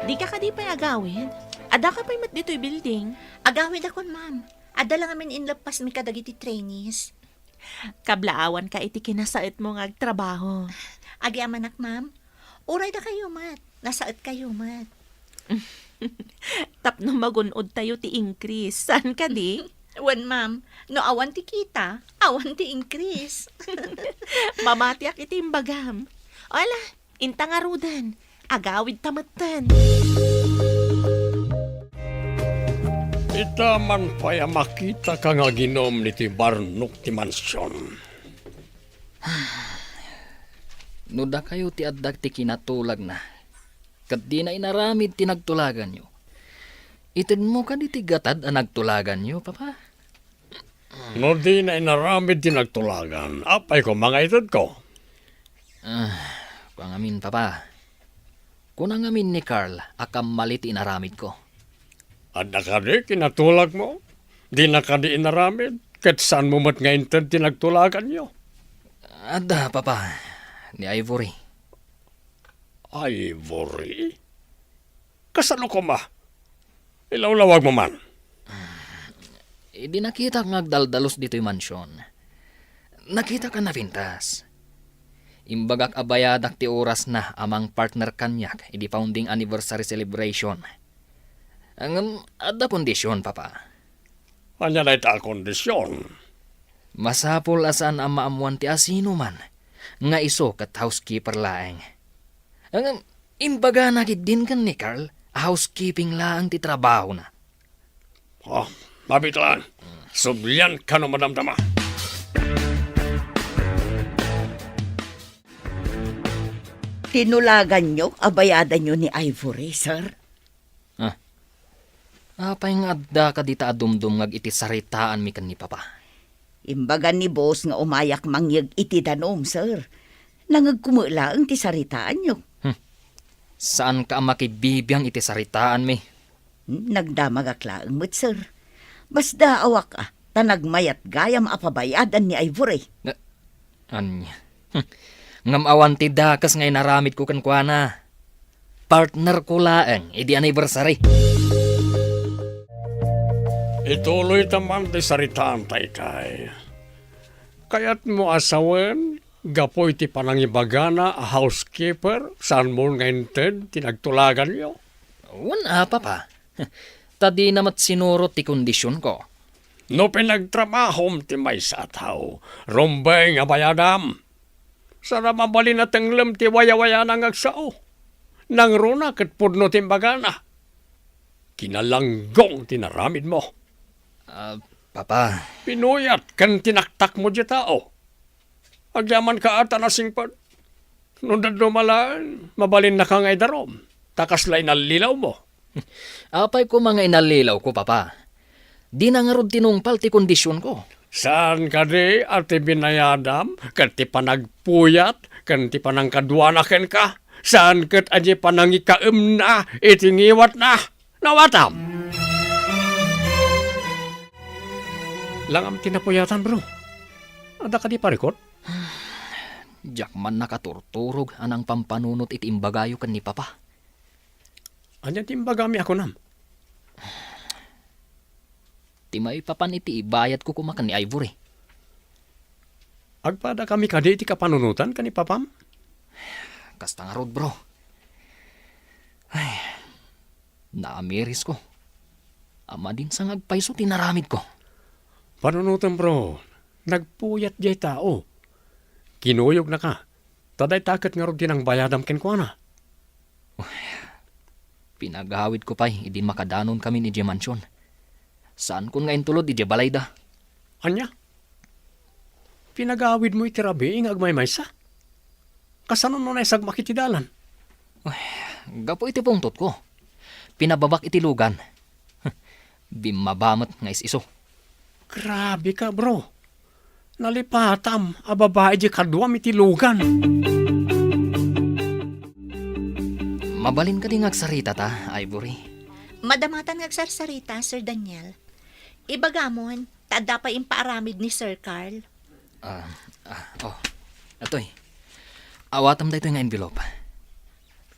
Di ka di pa'y agawid? Ada ka pa'y mat dito'y building? Agawid akon, ma'am. Ada lang amin inlapas mi kadagiti trainees. Kablaawan ka iti kinasait mo nga agtrabaho. Agi amanak, ma'am. Uray da kayo, mat. Nasaat kayo, mat. Tapno magunod tayo ti increase. Saan ka di? Wan, ma'am. No awan ti kita, awan ti increase. Mamatiak iti imbagam. Wala, inta nga rudan. Agawid tamatan. Ita man pa'y makita ka nga ginom ni ti barnok ti mansyon. Nuda kayo ti addag ti kinatulag na. Kat di na inaramid ti nagtulagan nyo. Itin mo ka di ti gatad ang nagtulagan nyo, papa? No di na inaramid ti nagtulagan, apay ko mga itod ko. Pangamin, papa. Kunang amin ni Carl, akam malit inaramid ko. At nakadi kinatulag mo, di nakadi inaramid, kat saan mo mat nga inted ti nagtulagan nyo? Ada, papa. Ni Ivory. Ivory? Kasano ko ma? Ilawlawag mo man. Di nakita kang agdaldalos dito'y mansyon. Nakita ka na pintas. Imbagak abayadak ti oras na amang partner kanyak idi founding anniversary celebration. Ang ada kondisyon, papa. Anya na ita kondisyon. Masapol asan ang maamuan ti asino man, nga iso kat housekeeper laeng. Ang imbaga nakit din kan ni Carl, housekeeping laang ti trabaho na. Oh, mabitlaan. Sublian ka no, Madam Dama. Tinulagan nyo, abayadan nyo ni Ivory, sir. Apay nga adda ka dita adumdum ngag iti saritaan mi kan ni Papa. Imbagan ni boss nga umayak mangyag iti danom, sir. Nangagkumula ang ti saritaan nyo. Saan ka makibibiyang iti saritaan mi? Nagdamagaklaang mo't, sir. Basta awak tanagmayat gayam apabayadan ni Ivory. Anya. Ngam awan ti dakas ngay naramid ko kan kuana. Partner ko laeng, idi anniversary. Ituloy taman ti saritaan taykay. Kaya't mo asawen, gapoy ti panangibagana a housekeeper, saan mo ngayon Ted, tinagtulagan niyo. Wala, Papa. Tadi namat sinurot ti kondisyon ko. No pinagtrabahom ti may sa tao, rumbay nga bayadam. Sana mabalin na tenglem ti waya-waya nang agsao. Nang runa kat pudno ti bagana. Kinalanggong tinaramid mo. Papa, Pinuyat kan tinaktak mo di tao. Agyaman ka ata na singpad. Nung malaan, mabalin na ka ngay darom. Takaslay na lilaw mo. apay ko mga inalilaw ko, Papa. Di na nga rod tinungpal ti kondisyon ko. Saan ka di ati binayadam, kat ti panagpuyat, kan ti panangkadwanaken ka, saan kat aji panangikaem na, itingiwat na, nawatam. Langam tinapuyatan, bro. Ada ka di parikot? Jakman nakaturturog anang pampanunot iti imbagayo kan ni Papa. Anyan timbagami ako nam. Ti may papan iti ibayat ko kumakan ni Ivory. Agpada kami kadi iti kapanunutan ka ni papam? Kasta nga rod, bro. Ay, naamiris ko. Ama din sa ngagpaiso tinaramid ko. Panunutan, bro. Nagpuyat jay tao. Kinuyog na ka. Taday takat nga rin ang bayadam kenkwana. Pinagawid ko pa'y, idin makadanon kami ni Mansyon. Saan kun nga intulod, iti balay da? Anya? Pinagawid mo itirabi ing agmay-maysa? Kasanon mo na isag makitidalan? Gapo iti pungtot ko. Pinababak iti lugan. Bimabamat nga isiso. Grabe ka, bro. Nalipatam, ababae di kadwam iti lugan. Mabalin ka din agsarita ta, Ivory. Madamatan ngagsarsarita, Sir Daniel. Ibagamon, tada pa impaaramid ni Sir Carl. Atoy. Awatam da ito nga envelope.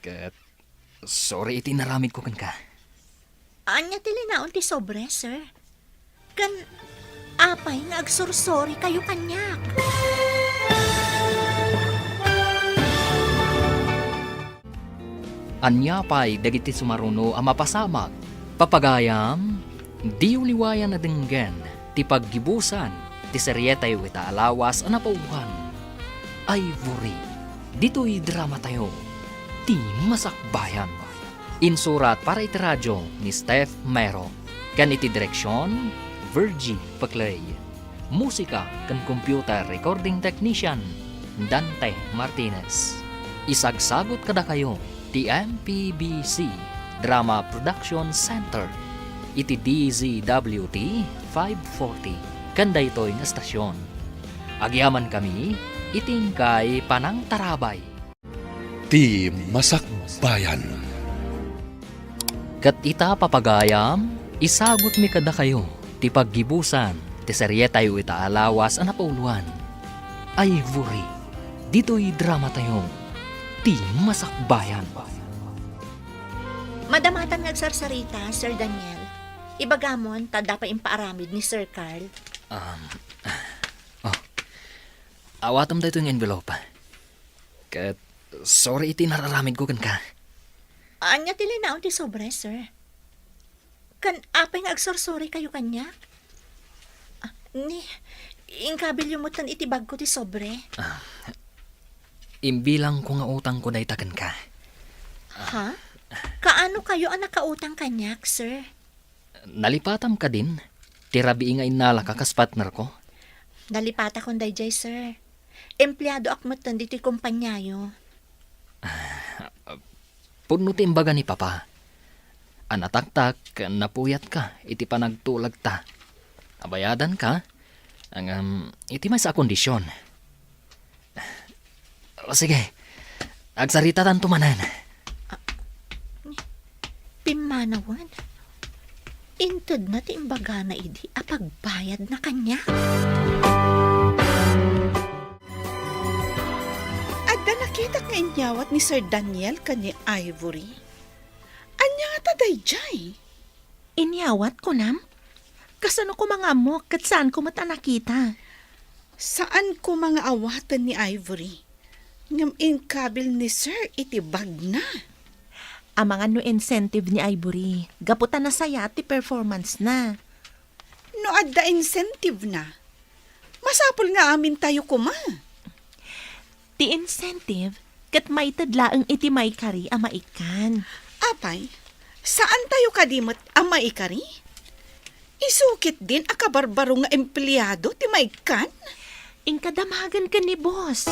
Kat, sorry iti naramid ko kan ka. Anya tilinaon ti sobre, sir. Kan, apay nga agsursori kayo kanyak. Anya pa'y dagiti sumaruno ang mapasamag. Papagayam, di uliwayan na denggen, ti paggibusan, ti seryetay wita alawas ang napauhan. Ivory, dito'y drama tayo, ti masakbayan. Insurat para iti radyo ni Steph Mero. Kan iti direksyon, Virgie Paclay. Musika kan computer recording technician, Dante Martinez. Isagsagot kada kayo, ti MPBC Drama Production Center. Iti DZWT 540. Kanda ito'y nga stasyon. Agyaman kami, itingkay panang tarabay. Ti Masakbayan. Kat ita papagayam, isagot mi kada kayo, ti paggibusan, ti seryetay ita alawas ang napauluan. Ivory, dito'y drama tayo, ti masakbayan. Madamatan ngagsarsarita, Sir Daniel. Ibagamon, tada pa impaaramid ni Sir Carl. Awatam da ito yung envelope. Kat, sorry iti nararamid ko kan ka. Anya tilinaon ti sobre, sir. Kan apay nga agsorsori kayo kanya? Ingkabil yung mutan itibag ko ti sobre. Imbilang ko nga utang ko day taken ka. Ha? Kaano kayo ang nakautang kanyak, sir? Nalipatam ka din. Tirabi nga inala ka kas partner ko. Nalipata kong dayjay, sir. Empleyado ak mutan dito'y kumpanyayo. Puno ti imbaga ni Papa. Anataktak, napuyat ka, iti panagtulag ta. Abayadan ka, iti may sa kondisyon. O sige, agsarita tanto manan. Pimanawan. Inted na ti imbaga na idi apagbayad na kanya. Adda nakita nga inyawat ni Sir Daniel kani Ivory. Anya nga taday jay. Inyawat ko nam? Kasano ko mga amok kat saan ko mata nakita? Saan ko mga awatan ni Ivory? Ngam inkabil ni Sir itibag na. Ang mga no incentive ni Ivory, gaputan na saya ti performance na. No adda incentive na. Masapol nga amin tayo kuma. Ti incentive, kat may tadlaang iti may kari ang maikan. Apay, saan tayo kadimot ang maikari? Isukit din a kabarbaro nga empleyado ti maikan? Inkadamagan ka ni boss.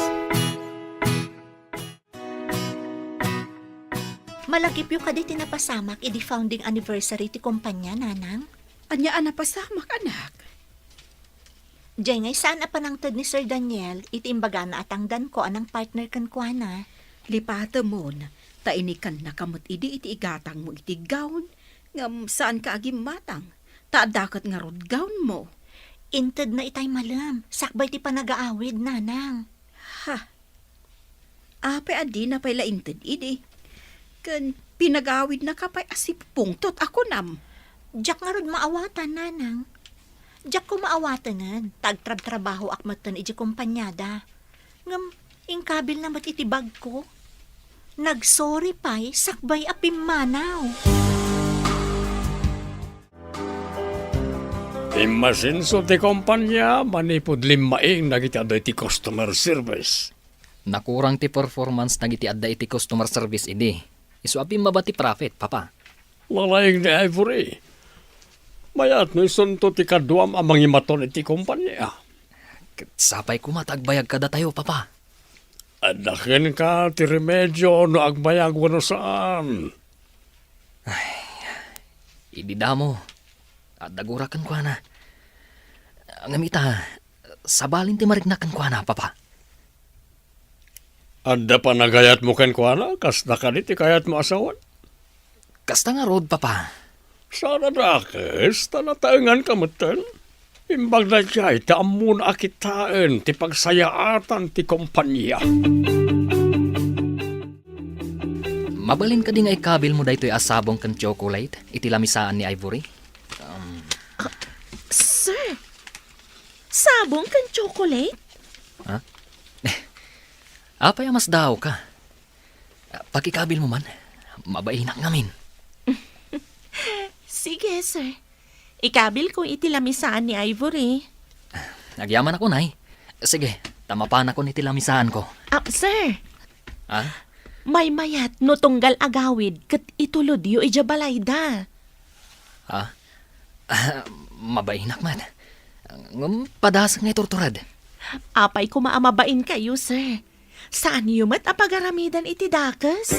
Malagip yung kadi tinapasamak idi founding anniversary ti kumpanya, nanang. Anya ana pasamak anak. Diyan ngay saan apanangtod ni Sir Daniel, iti imbaga na atangdan ko anang partner kan kwa na. Lipata mo na, tainikan na kamot idi iti igatang mo iti gown. Ngam saan ka agim matang? Taadakat nga rod gown mo. Inted na itay malam, sakbay ti panagaawid, nanang. Ha? Ape adi na pay lainted idi. Kan pinagawid na kapay asip pungtot ako nam. Diyak nga rod maawatan, nanang. Diyak ko maawatanan, tagtrab-trabaho akmatan iti kumpanyada. Ngam, ingkabil na matitibag ko. Nagsorry pa'y sakbay apimanaw. Imasinso ti kumpanya, manipod limaing nagiti aday ti customer service. Nakurang ti performance nagiti adda iti customer service idi. Isuapi mabati profit, Papa. Lalaying ni Ivory. Mayat no isunto ti kaduam amang imaton iti kumpanya. Sapay ko matagbayag kada tayo, Papa. Adakin ka ti remedyo no agbayag wano saan. Ididamo. At dagurakan ko na. Ngamita, sabalin ti marignakan ko na, Papa. Anda pa nagayat mo ken kuana, kas nakaniti kayat mo asawan. Kasta nga road, Papa. Sana dakes, tanataengan kamatan. Imbag na jay, taamun akitaan, ti pagsayaatan ti kumpanya. Mabalin ka di nga ikabil mo daytoy asabong kan chocolate, iti lamisaan ni Ivory. Sir, sabong kan chocolate? Apay mas daw ka. Pagkikabil mo man, mabainak ngamin. Sige, sir. Ikabil ko iti lamisaan ni Ivory. Nagyaman ako, Nay. Sige, tamapan ako ni tilamisaan ko. Sir, Ha? may mayat no tunggal agawid kat itulod yu ijabalayda. Ha? Mabainak man. Padasang nga torturad. Apay ko maamabain kayo, sir. Saan yu mat apagaramidan iti dakas?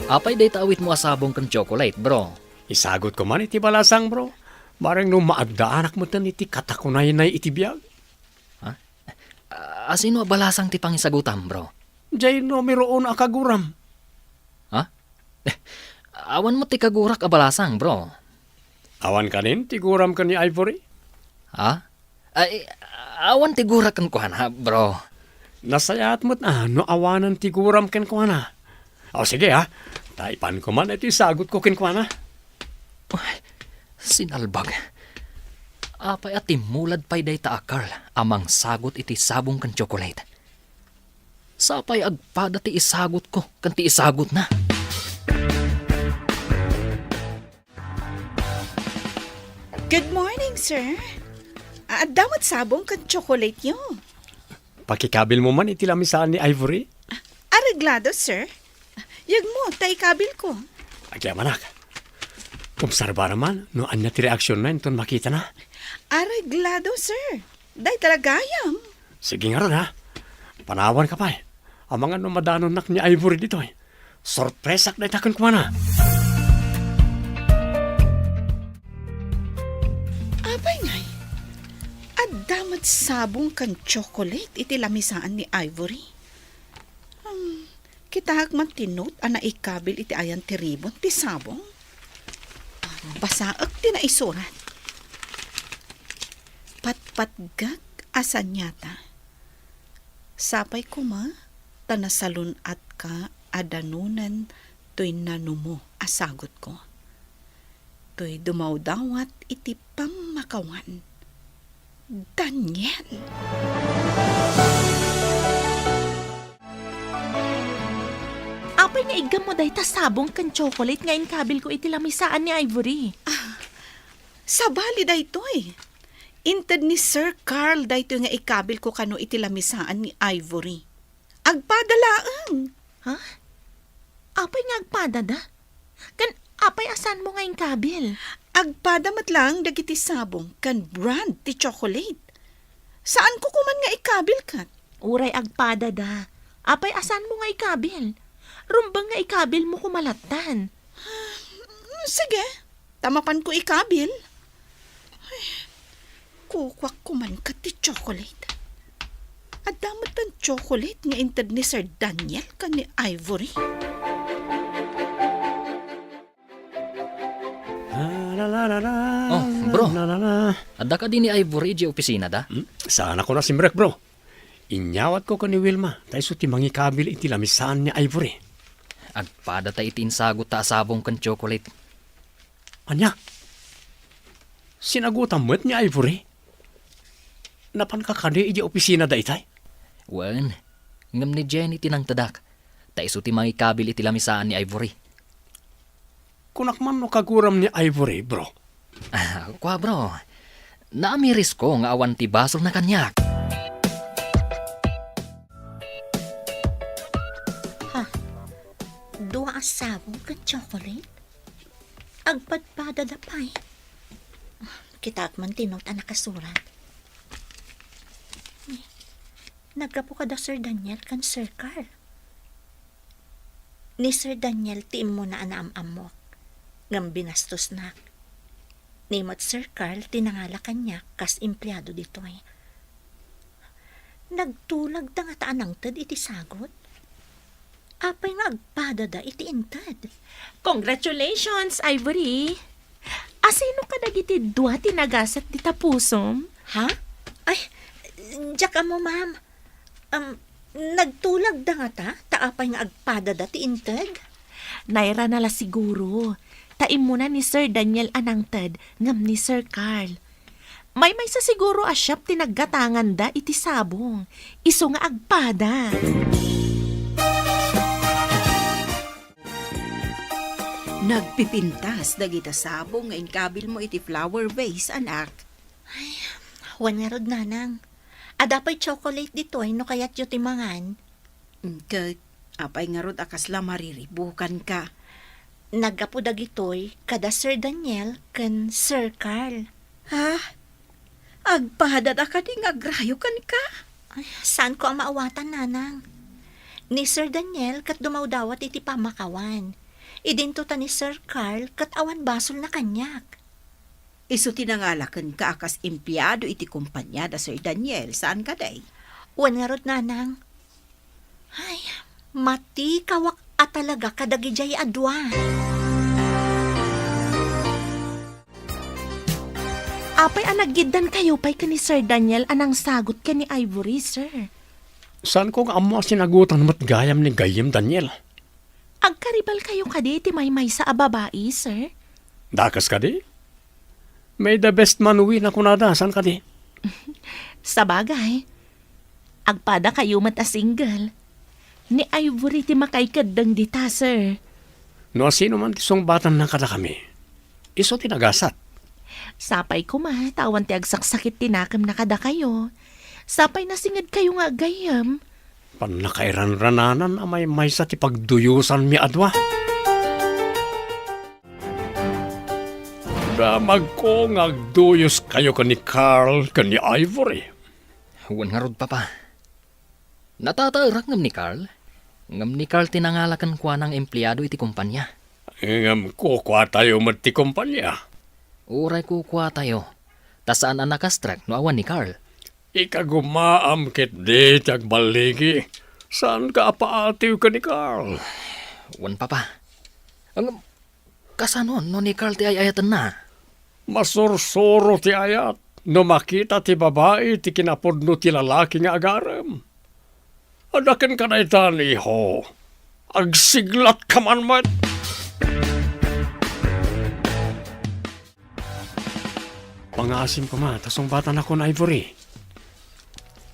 Apay day taawit mo asabong kan chocolate, bro. Isagot ko man iti balasang bro. Marang nung maagdaanak mo tan iti katakunay na iti biyag. Asino balasang ti pangisagutam, bro? Jay no miroon akaguram. Ha? Awan mo ti kagurak abalasang, bro. Awan kanin, tiguram ka ni Ivory. Ha? Ay, awan ti gurak kan kuhan, ha, bro. Nasayat mo't no awanan tiguram ken kuana. O sige ha, taipan ko man iti sagot ko ken kuana. Sinalbag. Apay at timulad pa'y day taakal amang sagot iti sabong kan chocolate. Sapay agpada ti isagot ko kan ti isagot na. Good morning, sir. Damot sabong kan chocolate yo. Pakikabil mo man iti lamisaan ni Ivory? Areglado, sir. Yag mo, tay kabil ko. Agya manak. Kumsarba naman, no anya ti reaksyon na inton makita na. Areglado, sir. Day talagayam. Sige nga ron ha. Panawan ka pa eh. Ang mga numadanon nak ni Ivory dito eh. Sorpresak na itakon ko na. Abay ngay. Damot sabong kan chocolate iti lamisaan ni Ivory. Kitahag man tinot ana ikabil iti ayan ti ribon ti sabong. Basaak ti naisurat. Patpatgag asan yata. Sapay kuma tanasalun at ka adanunan to'y nanumo asagot ko. To'y dumawdawat iti pamakawan. Daniel. Apay nga igam mo dahi ta sabong kan chocolate nga inkabil ko iti lamisaan ni Ivory. Sabali da ito eh. Inted ni Sir Carl da ito nga ikabil ko kano iti lamisaan ni Ivory. Agpadalaan. Ha? Apay nga agpadada? Kan apay asan mo nga inkabil? Agpadamat lang dagiti sabong kan brand ti chocolate. Saan ko kuman nga ikabil kat? Uray agpadada. Apay asan mo nga ikabil? Rumbang nga ikabil mo kumalatan. Sige, tamapan ko ikabil. Ay, kukwak kuman kat ti chocolate. At damat ang chocolate nga inted ni Sir Daniel kan ni Ivory. Oh, bro. Adda ka din ni Ivory di opisina da? Saan ako na simrek bro? Inyawat ko ka ni Wilma. Tayo ti mangikabil iti lamisaan ni Ivory. Agpada ta iti insagot ta sabong kan chocolate. Anya? Sinagutan mo't ni Ivory? Napan ka kani iti opisina da itay? Wen, ngam ni Jenny tinang tadak. Ta iso ti mangikabil iti lamisaan ni Ivory. Kunak man no kaguram ni Ivory bro. Kwa bro, naamiris ko nga awan ti basol na kanyak. Dua asabong kan chocolate? Agpadpada da pa'y. Kita man tinot ang nakasurat. Nagkapo ka da Sir Daniel kan Sir Carl. Ni Sir Daniel tiim mo na anaam-am mo. Ngam binastos na. Nimot Sir Carl tinangala kanya kas empleyado dito eh. Nagtulag da nga taanang tad iti sagot. Apay nga agpadada iti intad. Congratulations, Ivory! Asino ka nagiti dua tinagasat di tapusom? Ha? Ay, diyak mo, ma'am. Nagtulag da nga ta? Taapay nga agpadada ti intad? Naira nala siguro. Taim mo na ni Sir Daniel anangtad ngam ni Sir Carl. May sa siguro asyap tinaggatangan da iti sabong. Iso nga agpada. Nagpipintas dagita sabong nga inkabil mo iti flower vase, anak. Wan nga rod nanang. Adapay chocolate dito ay no kayat yu timangan. Kat, apay nga rod akasla mariribukan ka. Nagapo dagitoy kada Sir Daniel kan Sir Carl. Ha? Agpahadat ka ding agrayo kan ka? Ay, saan ko ang maawatan nanang? Ni Sir Daniel kat dumawdawat iti pamakawan. Idinto ta ni Sir Carl kat awan basol na kanyak. Iso tinangalakan ka akas empleyado iti kumpanya da Sir Daniel. Saan ka day? Wan nga rod nanang. Ay, mati kawak at talaga kadagijay adwa. Apay anaggidan kayo pa'y ka ni Sir Daniel anang sagot ka ni Ivory, sir. Saan ko nga amo sinagutan mo't gayam ni Gayem Daniel? Agkaribal kayo kadi ti may sa ababai, sir. Dakas ka di? May the best man uwi na kunada. Saan ka di? Sa bagay, agpada kayo mat a single. Ni Ivory ti makaikadang dita, sir. No sino man tisong batan na kada kami. Iso tinagasat. Sapay ko tawan ti agsaksakit tinakam na kada kayo. Sapay na singad kayo nga gayam. Panakairanrananan amay may sa ti pagduyusan mi adwa. Damag ko ngagduyos kayo ni Carl ni Ivory. Huwag nga rod, papa. Natataarak ngam ni Carl. Ngam ni Carl tinangalakan kwa ng empleyado iti kumpanya. Ngam ko kwa tayo mati kumpanya. Uray ko kwa tayo. Tasaan ang nakastrak no awan ni Carl. Ikagumaam kit di tagbaligi. Saan ka apaatiw ka ni Carl? Wan, papa. Ang kasanon no ni Carl ti ayayatan na. Masursuro ti ayat. No makita ti babae ti kinapodno ti lalaki nga agaram. Adaken ka na itan, iho. Agsiglat ka man mat. Pangasim ko ma, tasong bata na ko na Ivory.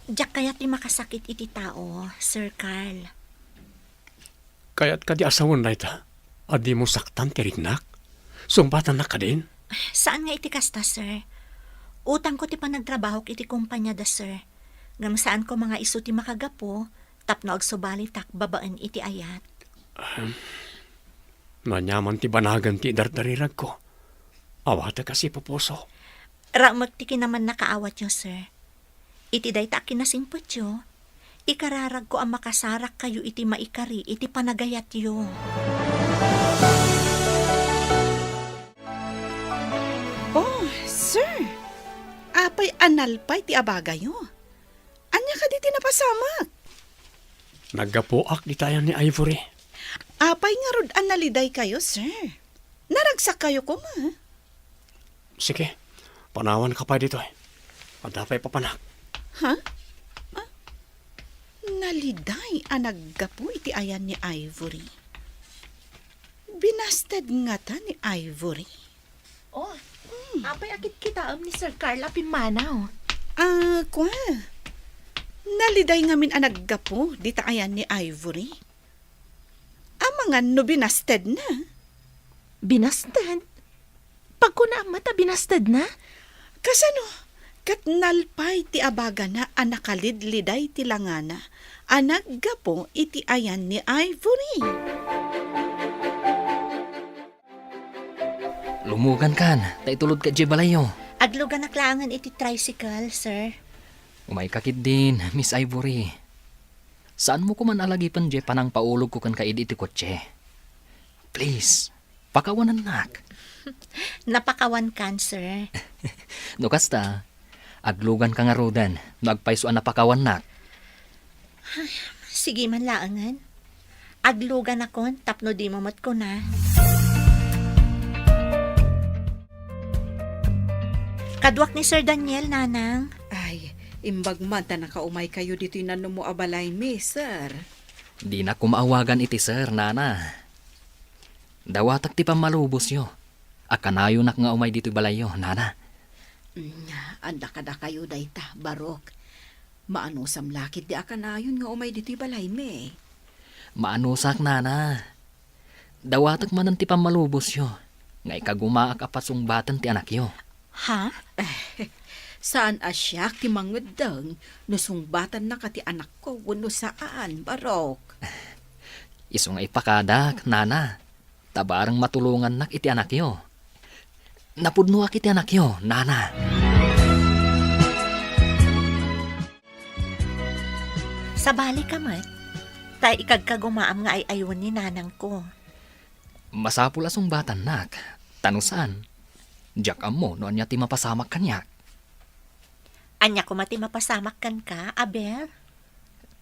Diyak kaya't ti makasakit iti tao, Sir Carl. Kaya't ka di asawon na ita. Adi mo saktan ti rignak. Sumbatan na ka din. Saan nga iti kasta, sir? Utang ko ti panagtrabaho iti kumpanya da, sir. Ngam saan ko mga iso ti makagapo, tapno agsubalitak babaan iti ayat. Manyaman ti banagan ti dardarirag ko. Awata kasi pupuso. Ramag ti kinaman nakaawat yo, sir. Iti day ta kinasimpot yo. Ikararag ko ang makasarak kayo iti maikari iti panagayat yo. Oh, sir. Apay analpay ti abagayo. Anya ka di tinapasamak. Naggapuak di tayo ni Ivory. Apay nga rod analiday kayo, sir. Naragsak kayo ko, ma. Sige, panawan ka pa dito eh. Padapay pa panak. Ha? Ah? Naliday anaggapo iti ayan ni Ivory. Binasted nga ta ni Ivory. Oh, apay akit kita ni Sir Carl apimanaw. Kwa. Naliday ngamin anaggapo dita ayan ni Ivory. Mga no binasted na. Binasted? Pag ko na mata binasted na? Kasano? Kat nalpay ti abaga na anakalidliday ti langana. Anaggapo iti ayan ni Ivory. Lumugan kan, taitulod ka balayo. Aglugan na klangan iti tricycle, sir. Umay kakit din, Miss Ivory. Saan mo ko man alagipan panang paulog ko kan kaid iti kotse? Please, pakawanan nak. Napakawan kan, sir. No kasta, aglugan ka nga rodan, nagpaiso ang napakawan nak. Sige man laangan. Aglugan ako, tapno di mamat ko na. Kadwak ni Sir Daniel, nanang. Ay, imbag man ta nakaumay kayo dito yung mo abalay mi, sir. Di na kumaawagan iti sir, nana. Dawatak ti pamalubos yo. Akanayo nak nga umay dito balayo, nana. Anda kada kayo dayta, barok. Maano samlakit di akanayon nga umay dito balay mi. Maanusak, nana. Dawatak man ti pamalubos yo. Nga ikagumaak apasong batan ti anak yo. Ha? Saan asyak ti mangudang nusungbatan na kati anak ko wano saan, barok. Iso nga ipakadak, nana. Tabarang matulungan nak iti anak yo. Napudnuak iti anak yo, nana. Sabali ka mat. Tay ikagkagumaam nga ay aywan ni nanang ko. Masapul asong batan nak. Tanusan. Diyak mo, noon niya ti mapasamak kanyak. Anya ko mati mapasamak kan ka, Abel?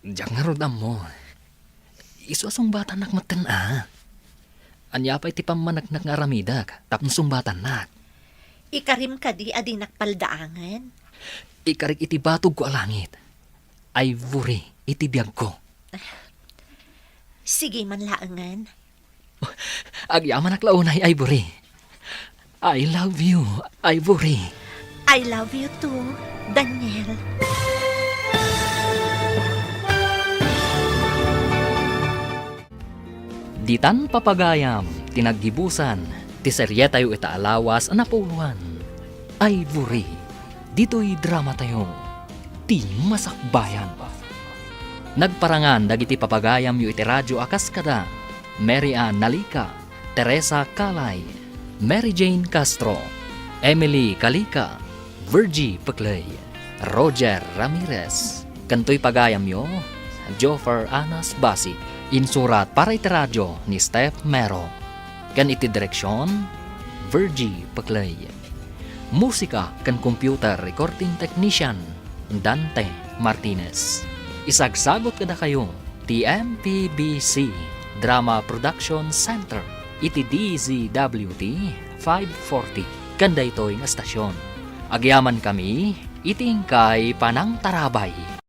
Diyak nga rodam mo. Iso asong batan nak matan Anya pa iti pamanagnak nga aramidak, tapno sumbatan nak. Ikarim ka di adi nakpaldaangan. Ikarik iti batog ko alangit. Ivory, iti biyag ko. Sige man laangan. Agyaman ak launay, Ivory. I love you, Ivory. I love you too, Daniel. Ditan papagayam, tinaggibusan, ti seryetayo ita alawas anapuluan. Ivory. Dito'y drama tayo. Ti masakbayan. Nagparangan dagiti papagayam yu iti radyo akas kada. Mary Ann Nalika, Teresa Kalay, Mary Jane Castro, Emily Kalika, Virgie Peclay, Roger Ramirez. Kanto'y pagayam yu, Joffer Anas Basi. Insurat para iti radyo ni Steph Mero. Kan iti direksyon, Virgie Peclay. Musika kan computer recording technician, Dante Martinez. Isagsagot kada kayo, TMPBC Drama Production Center, iti DZWT 540, kanda ito'y nga stasyon. Agyaman kami, iting kay Panang Tarabay.